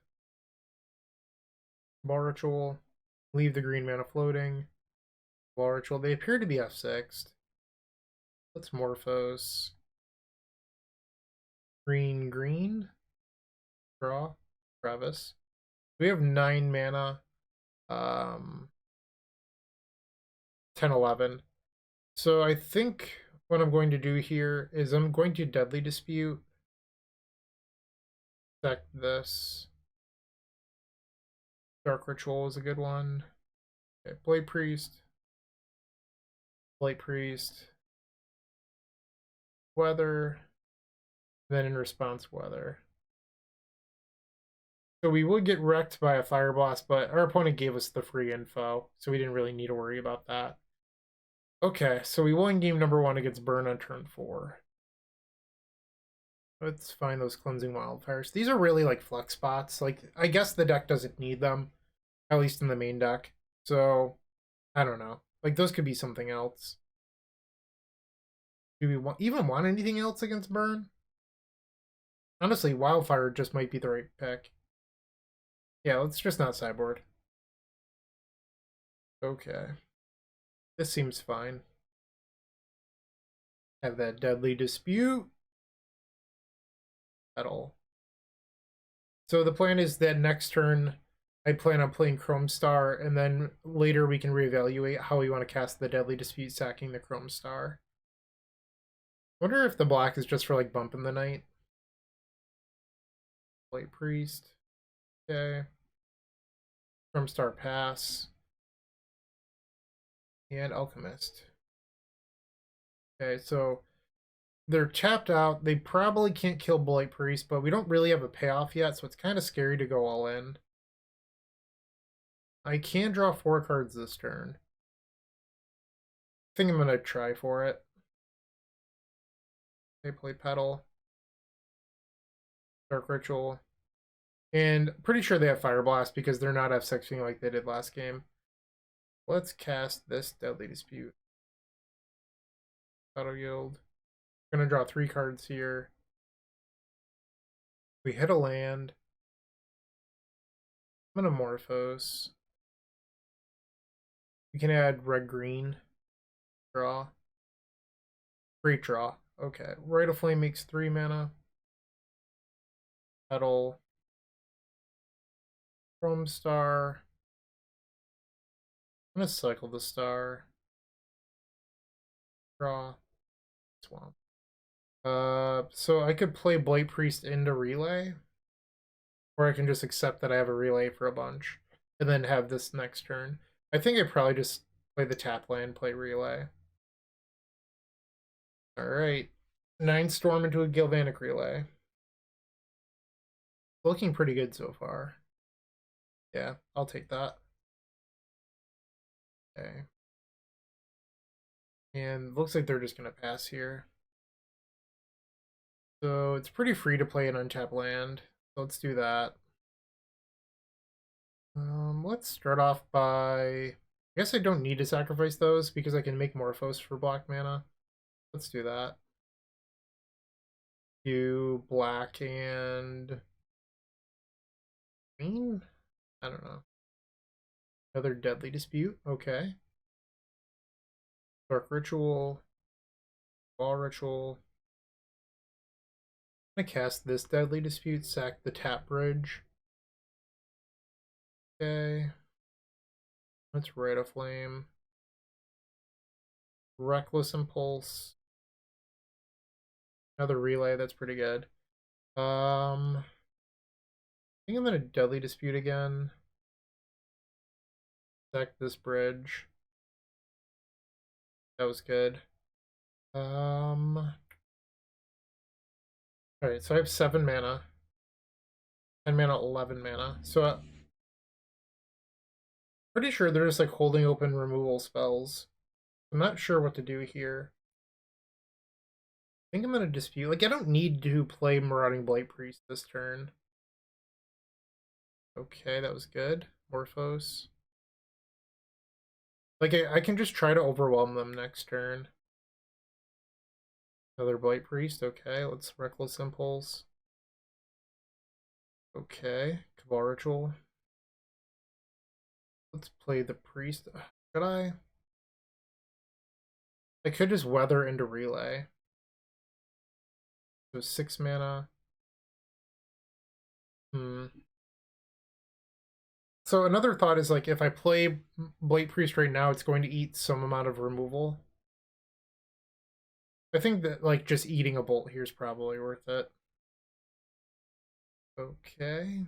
Ball Ritual, leave the green mana floating. Ball Ritual, they appear to be F6'd. Let's Morphos. Green, green. Draw. Crevice. We have 9 mana. 10, 11. So I think what I'm going to do here is I'm going to Deadly Dispute. Check this. Dark Ritual is a good one. Okay, Blight-Priest. Blight-Priest. Weather. Then in response, Weather. So we would get wrecked by a Fire Blast, but our opponent gave us the free info, so we didn't really need to worry about that. Okay, so we won game number 1 against Burn on turn 4. Let's find those Cleansing Wildfires. These are really like flex spots. Like, I guess the deck doesn't need them, at least in the main deck. So, I don't know. Like, those could be something else. Do we even want anything else against Burn? Honestly, Wildfire just might be the right pick. Yeah, let's just not sideboard. Okay. This seems fine. Have that Deadly Dispute. At all. So the plan is that next turn, I plan on playing Chrome Star, and then later we can reevaluate how we want to cast the Deadly Dispute, sacking the Chrome Star. Wonder if the black is just for like bumping the night. Blight-Priest. Okay. Chrome Star pass. And Alchemist. Okay, so they're tapped out. They probably can't kill Blight-Priest, but we don't really have a payoff yet, so it's kind of scary to go all in. I can draw 4 cards this turn. I think I'm going to try for it. They play Petal. Dark Ritual. And pretty sure they have Fire Blast because they're not F6ing like they did last game. Let's cast this Deadly Dispute. Auto yield. We're going to draw 3 cards here. We hit a land. I'm going to Morphos. We can add red-green. Draw. Great draw. Okay. Rite of Flame makes 3 mana. Petal. Chrome Star. I'm going to cycle the star. Draw. Swamp. So I could play Blight-Priest into Relay. Or I can just accept that I have a Relay for a bunch. And then have this next turn. I think I probably just play the tap land, play Relay. Alright. 9 Storm into a Galvanic Relay. Looking pretty good so far. Yeah, I'll take that. Okay. And looks like they're just going to pass here. So it's pretty free to play an untapped land. So let's do that. Let's start off by... I guess I don't need to sacrifice those because I can make Morphos for black mana. Let's do that. Do black and green? I don't know. Another Deadly Dispute. Okay. Dark Ritual. Ball Ritual. I'm gonna cast this Deadly Dispute, sack the tap bridge. Okay. Let's Rite of Flame. Reckless Impulse. Another Relay, that's pretty good. I think I'm gonna Deadly Dispute again. Sack this bridge. That was good. Alright, so I have 7 mana. 10 mana, 11 mana. So pretty sure they're just like holding open removal spells. I'm not sure what to do here. I think I'm gonna dispute. Like, I don't need to play Marauding Blight-Priest this turn. Okay, that was good. Morphos. Like, I can just try to overwhelm them next turn. Another Blight-Priest. Okay, let's Reckless Impulse. Okay, Cabal Ritual. Let's play the Priest. Should I? I could just Weather into Relay. So 6 mana. So another thought is, like, if I play Blight-Priest right now, it's going to eat some amount of removal. I think that, like, just eating a bolt here is probably worth it. Okay.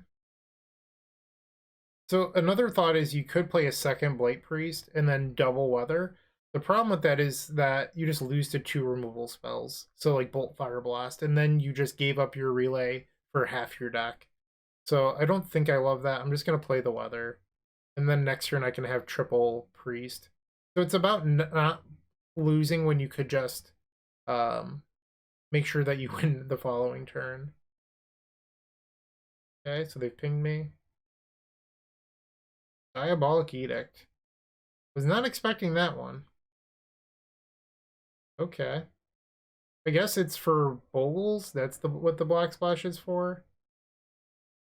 So another thought is you could play a second Blight-Priest and then double Weather. The problem with that is that you just lose to 2 removal spells. So, like, Bolt, Fire, Blast, and then you just gave up your Relay for half your deck. So I don't think I love that. I'm just going to play the Weather. And then next turn I can have triple Priest. So it's about not losing when you could just make sure that you win the following turn. Okay, so they've pinged me. Diabolic Edict. Was not expecting that one. Okay. I guess it's for Bogles. That's what the Black Splash is for.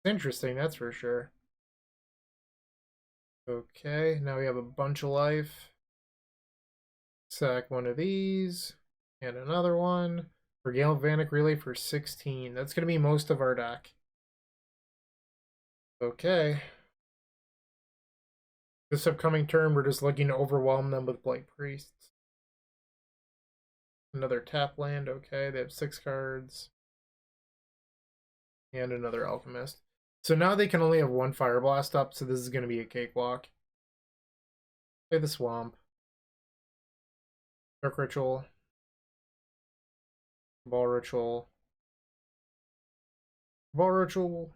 Interesting, that's for sure. Okay, now we have a bunch of life. Sack one of these. And another one. For Galvanic Relay for 16. That's going to be most of our deck. Okay. This upcoming turn, we're just looking to overwhelm them with Blight-Priests. Another tap land. Okay, they have 6 cards. And another Alchemist. So now they can only have 1 Fire Blast up, so this is going to be a cakewalk. Play the Swamp. Dark Ritual. Ball Ritual. Ball Ritual.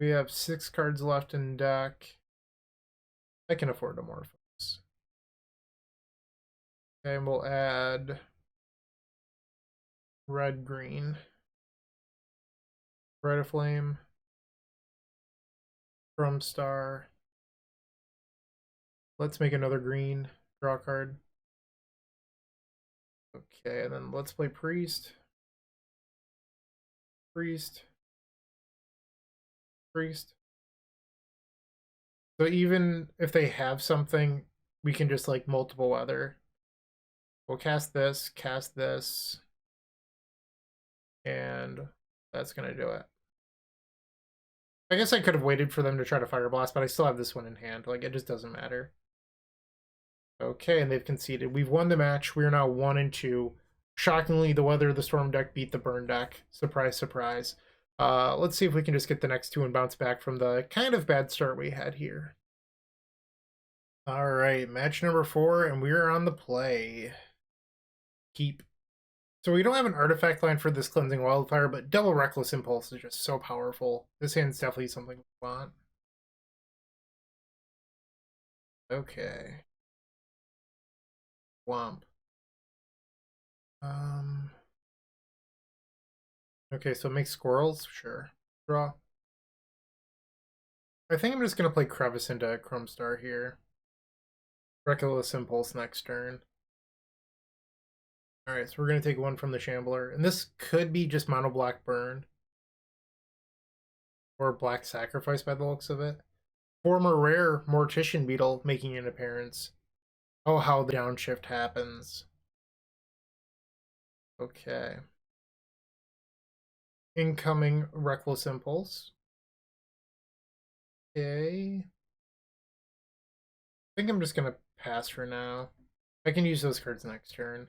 We have 6 cards left in deck. I can afford to Morphos. Okay, and we'll add red, green. Rite of Flame. Chrome Star. Let's make another green. Draw a card. Okay, and then let's play Priest. Priest. Priest. So even if they have something, we can just, like, multiple Weather. We'll cast this, and that's gonna do it. I guess I could have waited for them to try to Fire Blast, but I still have this one in hand. Like, it just doesn't matter. Okay, and they've conceded. We've won the match. We are now 1-2. Shockingly, the Weather the Storm deck beat the Burn deck. Surprise, surprise. Let's see if we can just get the next 2 and bounce back from the kind of bad start we had here. All right, match number 4, and we are on the play. Keep. So we don't have an artifact line for this Cleansing Wildfire, but double Reckless Impulse is just so powerful. This hand's definitely something we want. Okay. Swamp. Okay, so make squirrels? Sure. Draw. I think I'm just gonna play Crevice into Chrome Star here. Reckless Impulse next turn. Alright, so we're gonna take one from the Shambler. And this could be just mono black burn. Or black sacrifice by the looks of it. Former rare Mortician Beetle making an appearance. Oh, how the downshift happens. Okay. Incoming Reckless Impulse. Okay. I think I'm just gonna pass for now. I can use those cards next turn.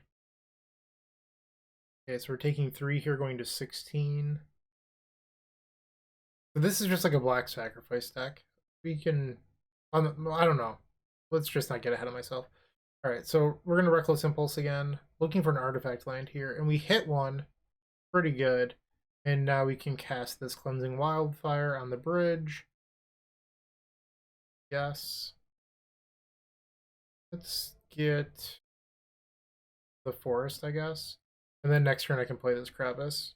Okay, so we're taking 3 here, going to 16. So this is just like a black sacrifice deck. We can... I don't know. Let's just not get ahead of myself. Alright, so we're going to Reckless Impulse again. Looking for an artifact land here. And we hit one. Pretty good. And now we can cast this Cleansing Wildfire on the bridge. Yes. Let's get the forest, I guess. And then next turn I can play this Crevice.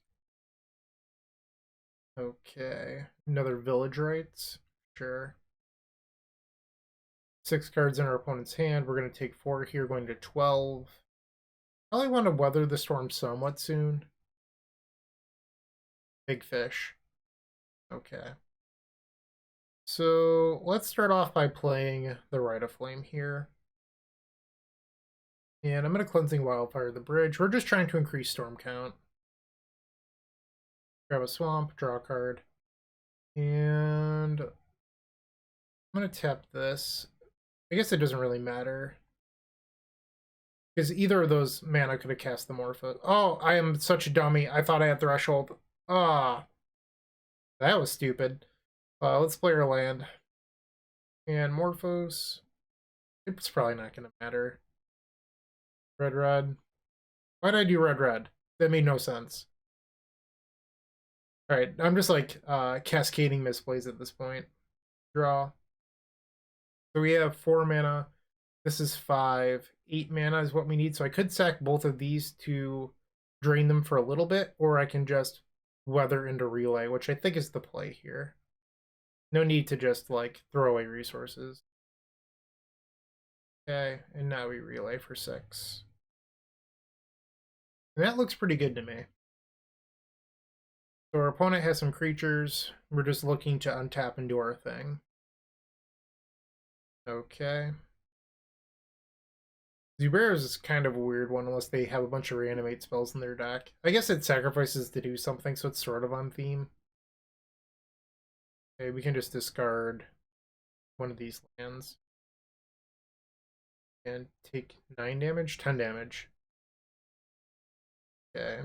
Okay. Another Village Rites. Sure. 6 cards in our opponent's hand. We're going to take 4 here, going to 12. Probably want to weather the storm somewhat soon. Big fish. Okay. So let's start off by playing the Rite of Flame here. And I'm going to Cleansing Wildfire the bridge. We're just trying to increase storm count. Grab a swamp, draw a card. And I'm going to tap this. I guess it doesn't really matter. Because either of those mana could have cast the Morpho. Oh, I am such a dummy. I thought I had Threshold. Ah. That was stupid. Let's play our land. And Morphos. It's probably not going to matter. Red, red. Why did I do red, red? That made no sense. Alright, I'm just like cascading misplays at this point. Draw. So we have 4 mana. This is 5. 8 mana is what we need. So I could sack both of these to drain them for a little bit, or I can just weather into Relay, which I think is the play here. No need to just like throw away resources. Okay, and now we Relay for 6. And that looks pretty good to me. So our opponent has some creatures. We're just looking to untap and do our thing. Okay. Zuberas is kind of a weird one unless they have a bunch of reanimate spells in their deck. I guess it sacrifices to do something, so it's sort of on theme. Okay, we can just discard one of these lands. And take 9 damage, 10 damage. Okay.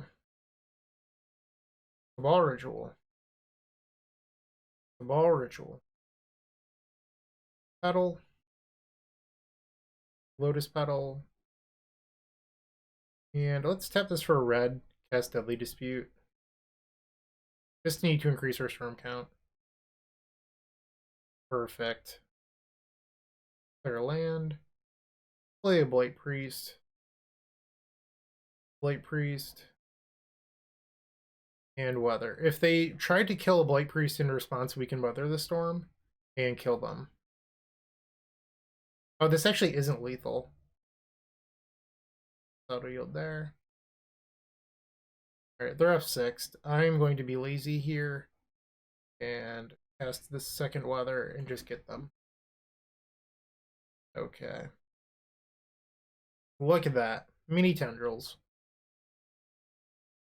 Cabal Ritual. Cabal Ritual. Petal. Lotus Petal. And let's tap this for a red. Cast Deadly Dispute. Just need to increase our storm count. Perfect. Play our land. Play a Blight-Priest. Blight-Priest. And weather. If they tried to kill a Blight-Priest in response, we can weather the storm and kill them. Oh, this actually isn't lethal. Auto yield there. Alright, they're F6'd. I'm going to be lazy here and cast this second weather and just get them. Okay. Look at that. Mini tendrils.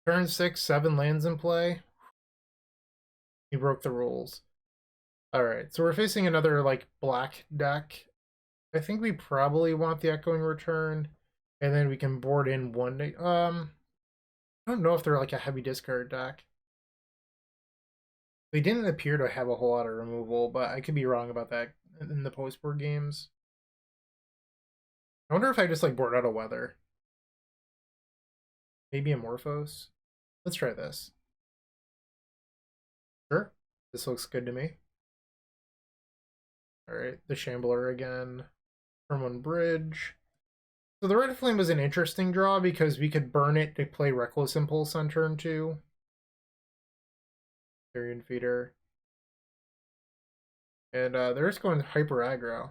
Turn 6, 7 lands in play. He broke the rules. Alright, so we're facing another like black deck. I think we probably want the Echoing Return, and then we can board in one. I don't know if they're like a heavy discard deck. They didn't appear to have a whole lot of removal, but I could be wrong about that in the post-board games. I wonder if I just like board out a weather. Maybe a Morphos. Let's try this. Sure, this looks good to me. All right, the Shambler again. From one bridge. So the Red Flame was an interesting draw because we could burn it to play Reckless Impulse on turn 2. Carrion Feeder. And they're just going hyper aggro.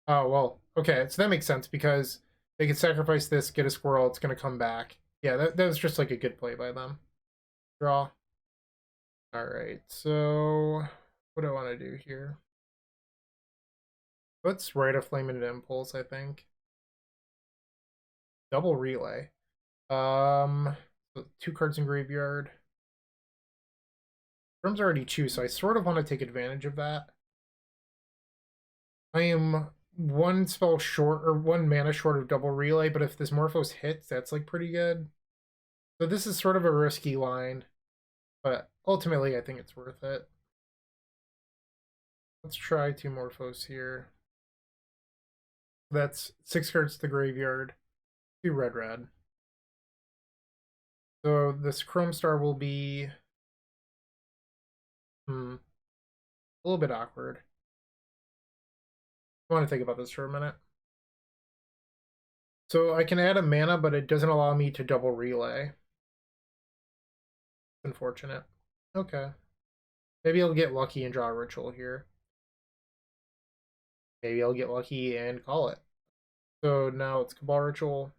Oh, well, okay, so that makes sense because they could sacrifice this, get a squirrel, it's going to come back. Yeah, that was just like a good play by them. Draw. Alright, so what do I want to do here? Let's Rite of Flame and an Impulse, I think. Double Relay. So 2 cards in graveyard. Drum's already 2, so I sort of want to take advantage of that. I am 1 spell short, or 1 mana short of Double Relay, but if this Morphos hits, that's like pretty good. So this is sort of a risky line, but ultimately I think it's worth it. Let's try 2 Morphos here. That's 6 cards to the graveyard, 2 red. So this Chrome Star will be a little bit awkward. I want to think about this for a minute. So I can add a mana, but it doesn't allow me to double relay. Unfortunate. Okay. Maybe I'll get lucky and draw a ritual here. Maybe I'll get lucky and call it. So now it's Cabal Ritual.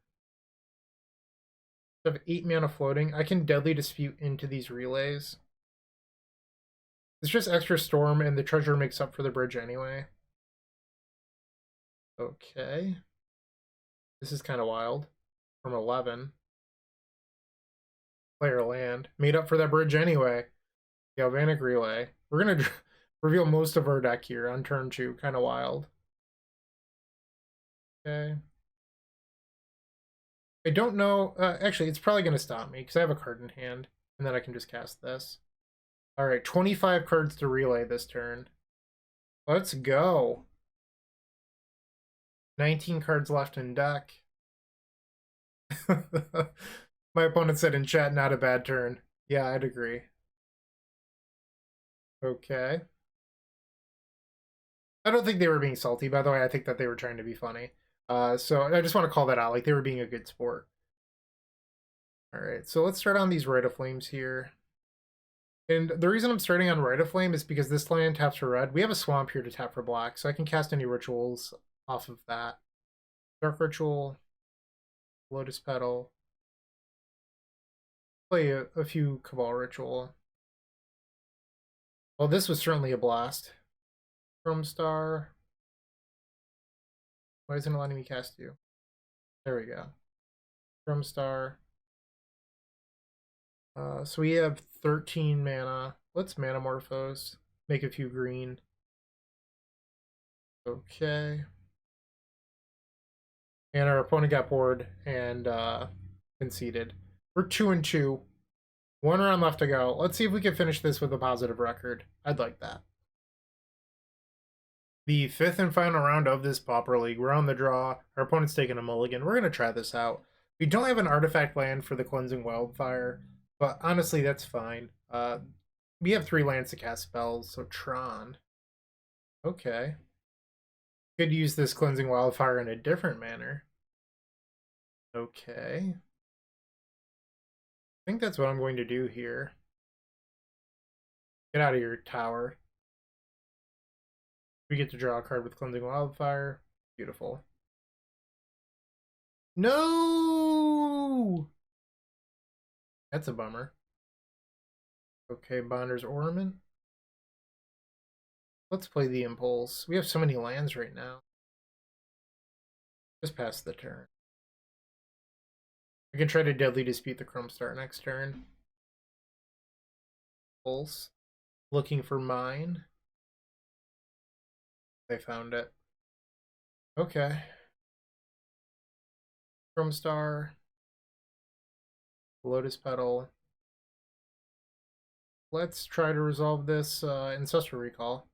I have 8 mana floating. I can Deadly Dispute into these relays. It's just extra storm, and the treasure makes up for the bridge anyway. Okay. This is kind of wild. From 11. Player land. Made up for that bridge anyway. Galvanic Relay. We're going to reveal most of our deck here on turn 2. Kind of wild. Okay. I don't know. Actually, it's probably going to stop me because I have a card in hand. And then I can just cast this. Alright, 25 cards to relay this turn. Let's go. 19 cards left in deck. My opponent said in chat, not a bad turn. Yeah, I'd agree. Okay. I don't think they were being salty, by the way. I think that they were trying to be funny. So I just want to call that out. Like, they were being a good sport. Alright, so let's start on these Rite of Flames here. And the reason I'm starting on Rite of Flame is because this land taps for red. We have a swamp here to tap for black, so I can cast any rituals off of that. Dark Ritual, Lotus Petal. Play a few Cabal Ritual. Well, this was certainly a blast. Chrome Star. Why isn't it letting me cast you? There we go. Chrome Star. So we have 13 mana. Let's Manamorphose. Make a few green. Okay. And our opponent got bored and conceded. We're 2-2. 1 round left to go. Let's see if we can finish this with a positive record. I'd like that. The 5th and final round of this Pauper League. We're on the draw. Our opponent's taking a mulligan. We're going to try this out. We don't have an artifact land for the Cleansing Wildfire, but honestly, that's fine. We have 3 lands to cast spells, so Tron. Okay. Could use this Cleansing Wildfire in a different manner. Okay. I think that's what I'm going to do here. Get out of your tower. We get to draw a card with Cleansing Wildfire. Beautiful. No! That's a bummer. Okay, Bonder's Ornament. Let's play the Impulse. We have so many lands right now. Just pass the turn. I can try to Deadly Dispute the Chrome Star next turn. Impulse. Looking for mine. They found it. Okay. Chrome Star. Lotus Petal. Let's try to resolve this Ancestral Recall.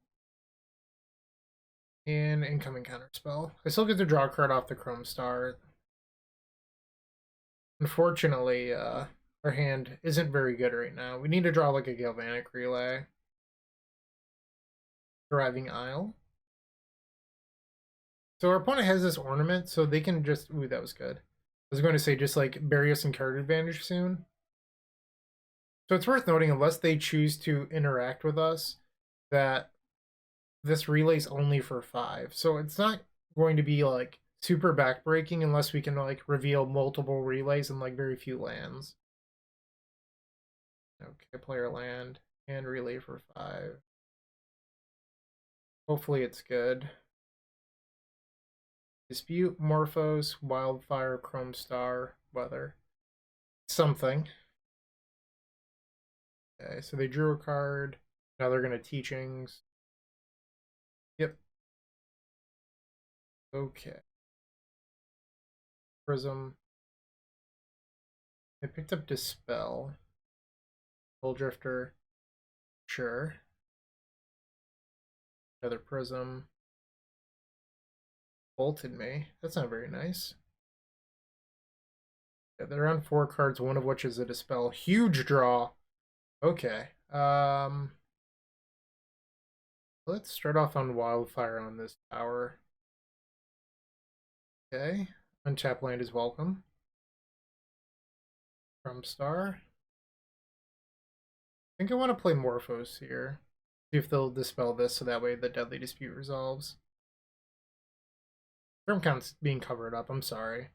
And Incoming Counterspell. I still get to draw a card off the Chrome Star. Unfortunately, our hand isn't very good right now. We need to draw like a Galvanic Relay. Driving Isle. So our opponent has this ornament, so they can just... Ooh, that was good. I was going to say just like bury us in card advantage soon. So it's worth noting, unless they choose to interact with us, that this relay's only for 5. So it's not going to be like super backbreaking unless we can like reveal multiple relays and like very few lands. Okay, player land and relay for 5. Hopefully it's good. Dispute, Morphos, Wildfire, Chrome Star, Weather. Something. Okay, so they drew a card. Now they're going to Teachings. Yep. Okay. Prism. I picked up Dispel. Soul Drifter. Sure. Another Prism. Bolted me. That's not very nice. Yeah, they're on 4 cards, one of which is a Dispel. Huge draw. Okay. Let's start off on Wildfire on this tower. Okay. Untap land is welcome. From Star. I think I want to play Morphos here. See if they'll dispel this so that way the Deadly Dispute resolves. Term count's being covered up, I'm sorry.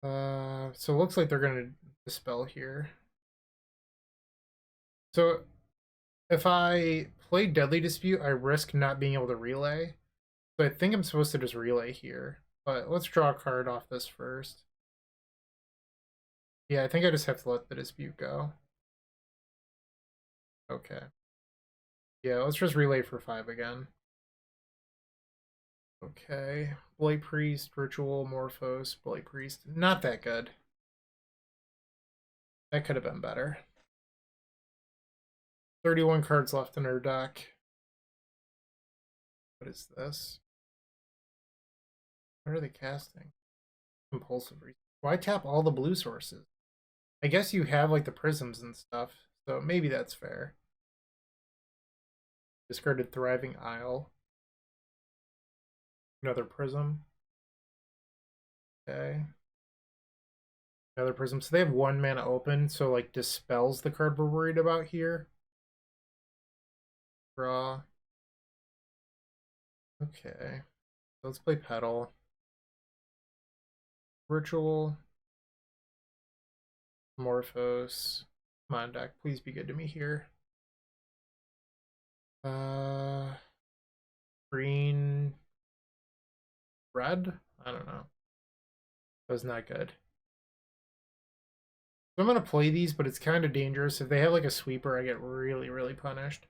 So it looks like they're going to dispel here. So if I play Deadly Dispute, I risk not being able to relay. So I think I'm supposed to just relay here. But let's draw a card off this first. Yeah, I think I just have to let the dispute go. Okay. Yeah, let's just relay for 5 again. Okay. Blight-Priest, Ritual, Morphos, Blight-Priest. Not that good. That could have been better. 31 cards left in our deck. What is this? What are they casting? Compulsive. Why tap all the blue sources? I guess you have like the prisms and stuff, so maybe that's fair. Discarded Thriving Isle. Another prism. Okay. Another prism. So they have 1 mana open, so like dispels the card we're worried about here. Draw. Okay. So let's play Petal. Ritual. Morphos. Come on, deck. Please be good to me here. Green. Red? I don't know. That was not good. So I'm going to play these, but it's kind of dangerous. If they have like a sweeper, I get really, really punished.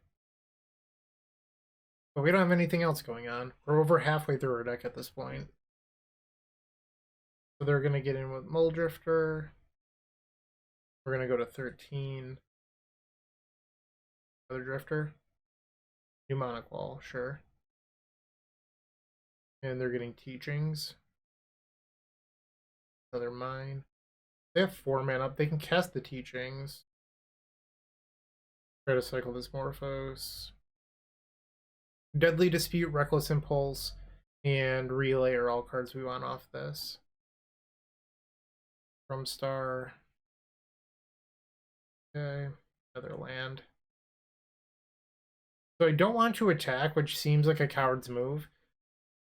But we don't have anything else going on. We're over halfway through our deck at this point. So they're going to get in with Muldrifter. We're going to go to 13. Another Drifter. Pneumonic Wall, sure. And they're getting Teachings. Another Mine. They have 4 mana up. They can cast the Teachings. Try to cycle this Morphos. Deadly Dispute, Reckless Impulse, and Relay are all cards we want off this. From Star. Okay, another land. So I don't want to attack, which seems like a coward's move.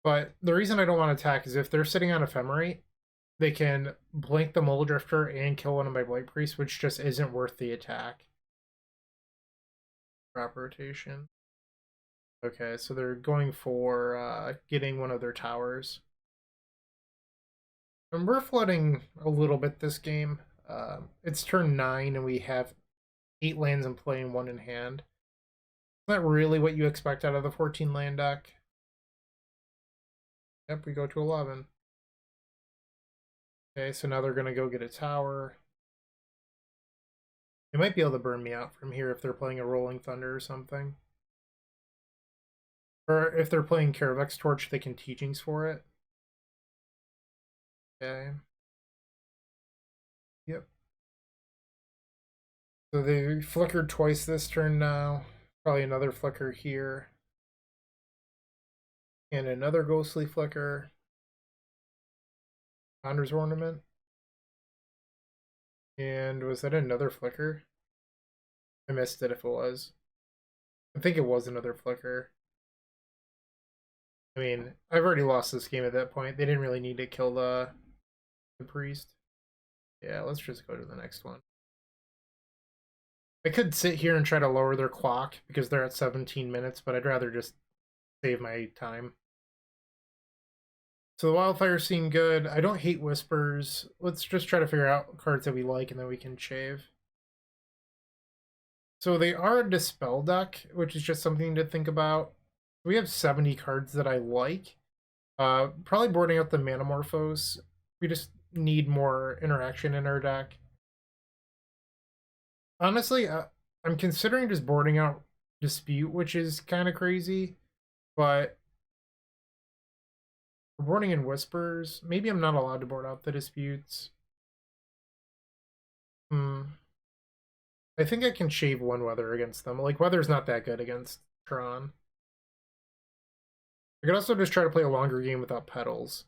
But the reason I don't want to attack is if they're sitting on Ephemerate, they can blink the Muldrifter and kill one of my Blight-Priests, which just isn't worth the attack. Drop rotation. Okay, so they're going for getting one of their towers. And we're flooding a little bit this game. It's turn 9 and we have 8 lands in play and 1 in hand. Not really what you expect out of the 14 land deck. Yep, we go to 11. Okay, so now they're going to go get a tower. They might be able to burn me out from here if they're playing a Rolling Thunder or something. Or if they're playing Caravex Torch, they can Teachings for it. Okay. Yep. So they flickered twice this turn now. Probably another flicker here. And another ghostly flicker. Founder's Ornament. And was that another flicker? I missed it if it was. I think it was another flicker. I mean, I've already lost this game at that point. They didn't really need to kill the priest. Yeah, let's just go to the next one. I could sit here and try to lower their clock because they're at 17 minutes, but I'd rather just save my time. So the wildfires seem good. I don't hate whispers. Let's just try to figure out cards that we like and then we can shave. So they are a dispel deck, which is just something to think about. We have 70 cards that I like. Probably boarding out the Manamorphose. We just need more interaction in our deck. Honestly, I'm considering just boarding out Dispute, which is kind of crazy, but we're boarding in Whispers. Maybe I'm not allowed to board out the Disputes. I think I can shave one Weather against them. Like, Weather's not that good against Tron. I could also just try to play a longer game without Petals.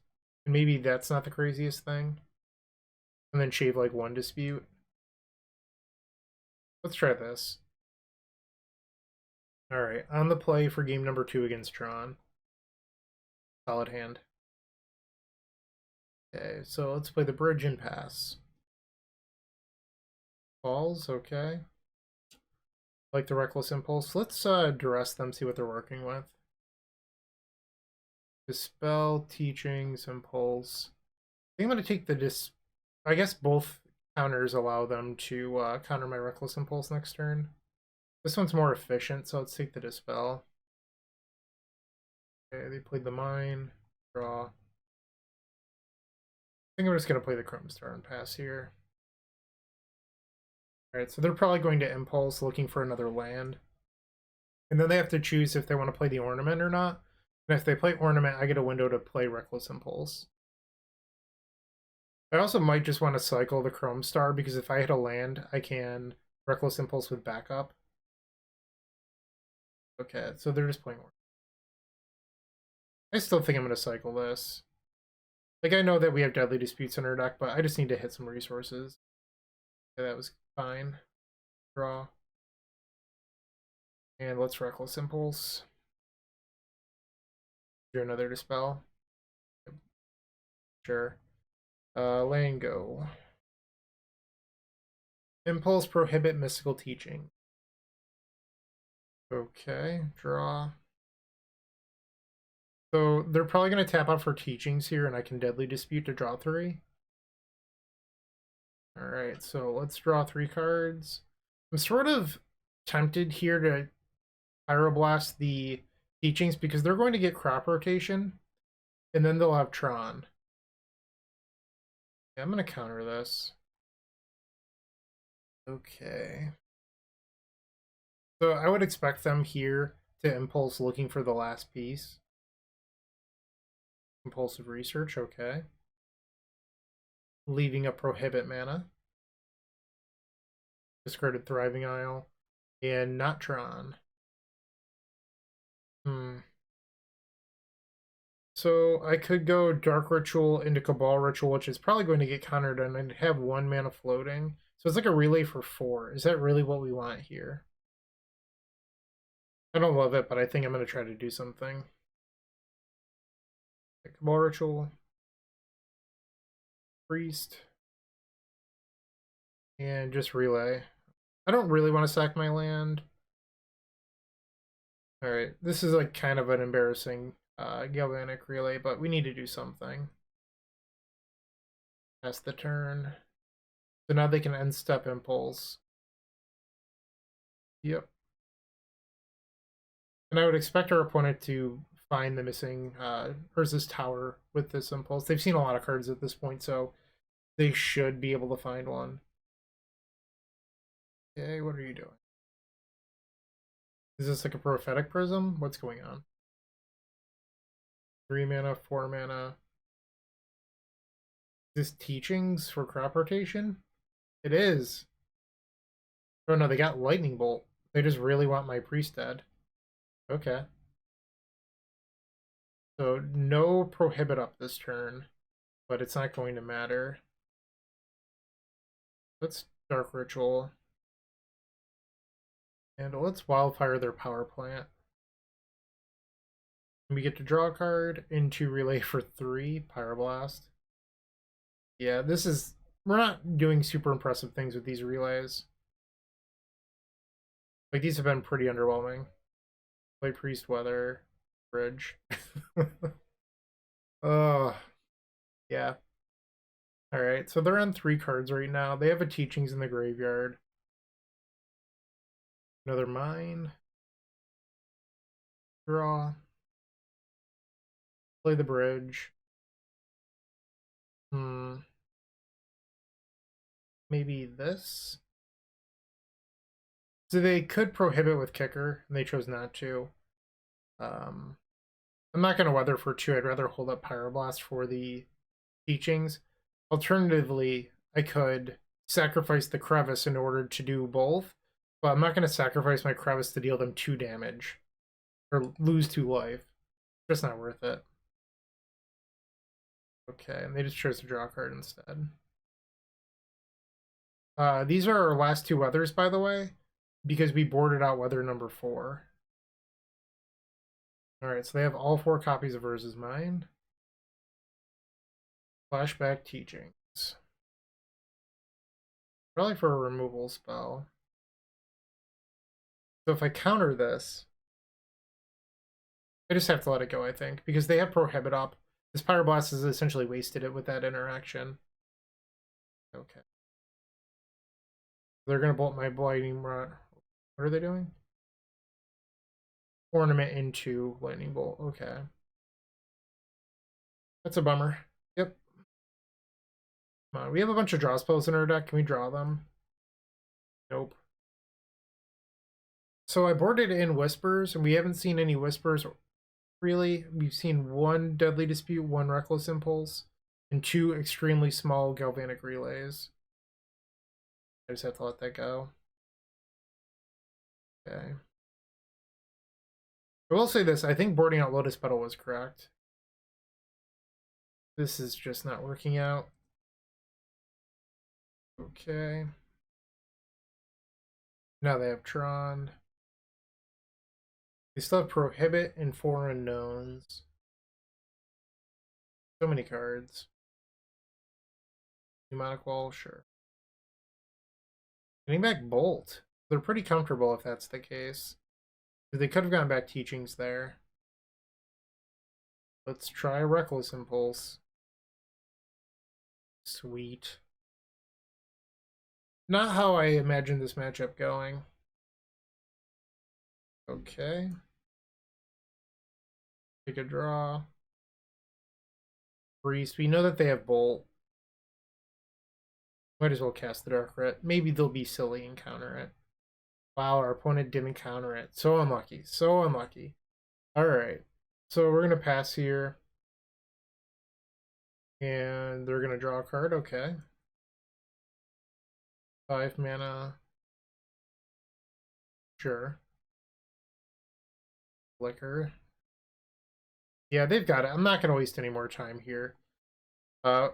And maybe that's not the craziest thing. And then shave, like, one Dispute. Let's try this. Alright, on the play for game number 2 against Tron. Solid hand. Okay, so let's play the bridge and pass. Balls, okay. Like the Reckless Impulse. Let's duress them, see what they're working with. Dispel, Teachings, Impulse. I think I'm going to take the I guess both counters allow them to counter my Reckless Impulse next turn. This one's more efficient, so let's take the Dispel. Okay, they played the Mine. Draw. I think I'm just going to play the Chrome Star and pass here. Alright, so they're probably going to Impulse, looking for another land. And then they have to choose if they want to play the Ornament or not. And if they play Ornament, I get a window to play Reckless Impulse. I also might just want to cycle the Chrome Star, because if I hit a land, I can Reckless Impulse with backup. Okay, so they're just playing Ornament. I still think I'm going to cycle this. Like, I know that we have Deadly Disputes in our deck, but I just need to hit some resources. Okay, that was fine. Draw. And let's Reckless Impulse. Do another Dispel. Sure. Lane go. Impulse, Prohibit, Mystical Teaching. Okay, draw. So they're probably going to tap out for Teachings here, and I can Deadly Dispute to draw 3. Alright, so let's draw 3 cards. I'm sort of tempted here to Pyroblast the Teachings because they're going to get Crop Rotation, and then they'll have Tron. Yeah, I'm going to counter this. Okay. So I would expect them here to Impulse looking for the last piece. Compulsive Research, okay. Leaving a Prohibit mana. Discarded Thriving Isle. And not Tron. So I could go Dark Ritual into Cabal Ritual, which is probably going to get countered, and I'd have 1 mana floating. So it's like a relay for 4. Is that really what we want here? I don't love it, but I think I'm going to try to do something. Cabal Ritual. Priest. And just relay. I don't really want to sack my land. Alright, this is like kind of an embarrassing Galvanic Relay, but we need to do something. Pass the turn. So now they can end step Impulse. Yep. And I would expect our opponent to find the missing Urza's Tower with this Impulse. They've seen a lot of cards at this point, so they should be able to find one. Okay, what are you doing? Is this like a Prophetic Prism? What's going on? 3 mana, 4 mana. Is this Teachings for Crop Rotation? It is. Oh no, they got Lightning Bolt. They just really want my Priest dead. Okay. So no prohibit up this turn, but it's not going to matter. Let's Dark Ritual. And let's Wildfire their power plant. We get to draw a card into Relay for 3, Pyroblast. Yeah, this is... We're not doing super impressive things with these relays. Like, these have been pretty underwhelming. Blight-Priest, Weather, Bridge. Oh, yeah. Alright, so they're on 3 cards right now. They have a Teachings in the graveyard. Another Mine. Draw. Play the Bridge. Maybe this? So they could prohibit with Kicker, and they chose not to. I'm not going to Weather for 2. I'd rather hold up Pyroblast for the Teachings. Alternatively, I could sacrifice the Crevice in order to do both, but I'm not going to sacrifice my Crevice to deal them 2 damage or lose 2 life. Just not worth it. Okay, and they just chose to draw a card instead. These are our last 2 Weathers, by the way, because we boarded out Weather number 4. Alright, so they have all 4 copies of Urza's Mine. Flashback Teachings. Probably for a removal spell. So if I counter this, I just have to let it go, I think, because they have Prohibit up. This Pyroblast has essentially wasted it with that interaction. Okay. They're going to bolt my Blighting Rod. What are they doing? Ornament into Lightning Bolt. Okay. That's a bummer. Yep. Come on. We have a bunch of draw spells in our deck. Can we draw them? Nope. So I boarded in Whispers, and we haven't seen any Whispers, really. We've seen 1 Deadly Dispute, 1 Reckless Impulse, and 2 extremely small Galvanic Relays. I just have to let that go. Okay. I will say this, I think boarding out Lotus Petal was correct. This is just not working out. Okay. Now they have Tron. They still have Prohibit and 4 Unknowns. So many cards. Pneumonic Wall, sure. Getting back Bolt. They're pretty comfortable if that's the case. They could have gone back Teachings there. Let's try a Reckless Impulse. Sweet. Not how I imagined this matchup going. Okay. Take a draw. Priest. We know that they have Bolt. Might as well cast the Dark Ret. Maybe they'll be silly and counter it. Wow, our opponent didn't counter it. So unlucky. So unlucky. Alright. So we're going to pass here. And they're going to draw a card. Okay. 5 mana. Sure. Flicker. Yeah, they've got it. I'm not going to waste any more time here.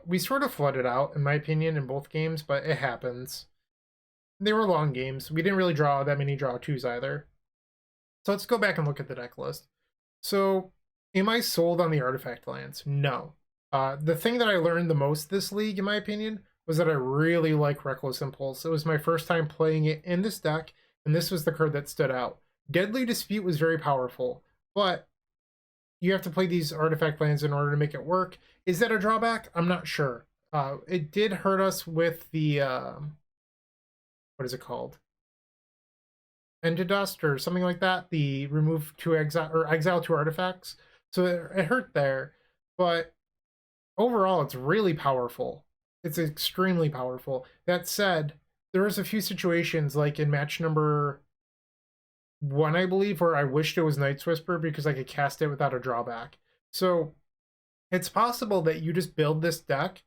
We sort of flooded out, in my opinion, in both games, but it happens. They were long games. We didn't really draw that many draw 2s either. So let's go back and look at the deck list. So, am I sold on the Artifact lands? No. The thing that I learned the most this league, in my opinion, was that I really like Reckless Impulse. It was my first time playing it in this deck, and this was the card that stood out. Deadly Dispute was very powerful, but you have to play these Artifact lands in order to make it work. Is that a drawback? I'm not sure. It did hurt us with the... what is it called? Ended-Dust or something like that. The remove 2 exile or exile 2 artifacts. So it hurt there, but overall it's really powerful. It's extremely powerful. That said, there was a few situations like in match number 1, I believe, where I wished it was Night's Whisper because I could cast it without a drawback. So it's possible that you just build this deck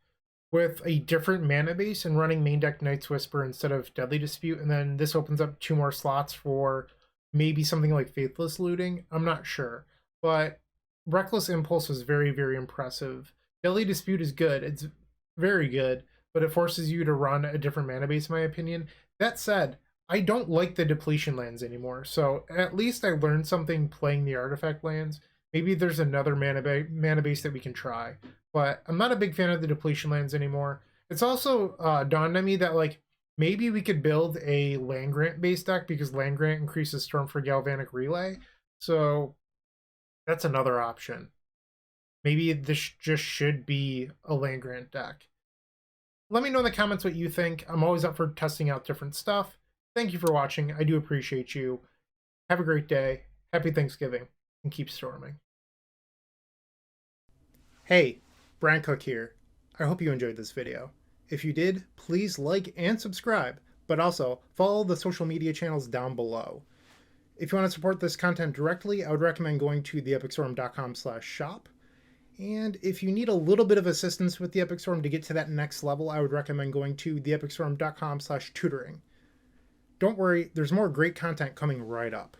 with a different mana base and running main deck Night's Whisper instead of Deadly Dispute, and then this opens up 2 more slots for maybe something like Faithless Looting. I'm not sure, but Reckless Impulse is very, very impressive. Deadly Dispute is good. It's very good, but it forces you to run a different mana base, in my opinion. That said, I don't like the depletion lands anymore, so at least I learned something playing the artifact lands. Maybe there's another mana base that we can try, but I'm not a big fan of the depletion lands anymore. It's also dawned on me that like maybe we could build a land grant based deck because land grant increases Storm for Galvanic Relay. So that's another option. Maybe this just should be a land grant deck. Let me know in the comments what you think. I'm always up for testing out different stuff. Thank you for watching. I do appreciate you. Have a great day. Happy Thanksgiving, and keep storming. Hey, Bryant Cook here. I hope you enjoyed this video. If you did, please like and subscribe, but also follow the social media channels down below. If you want to support this content directly, I would recommend going to theepicstorm.com/shop. And if you need a little bit of assistance with the Epic Storm to get to that next level, I would recommend going to theepicstorm.com/tutoring. Don't worry, there's more great content coming right up.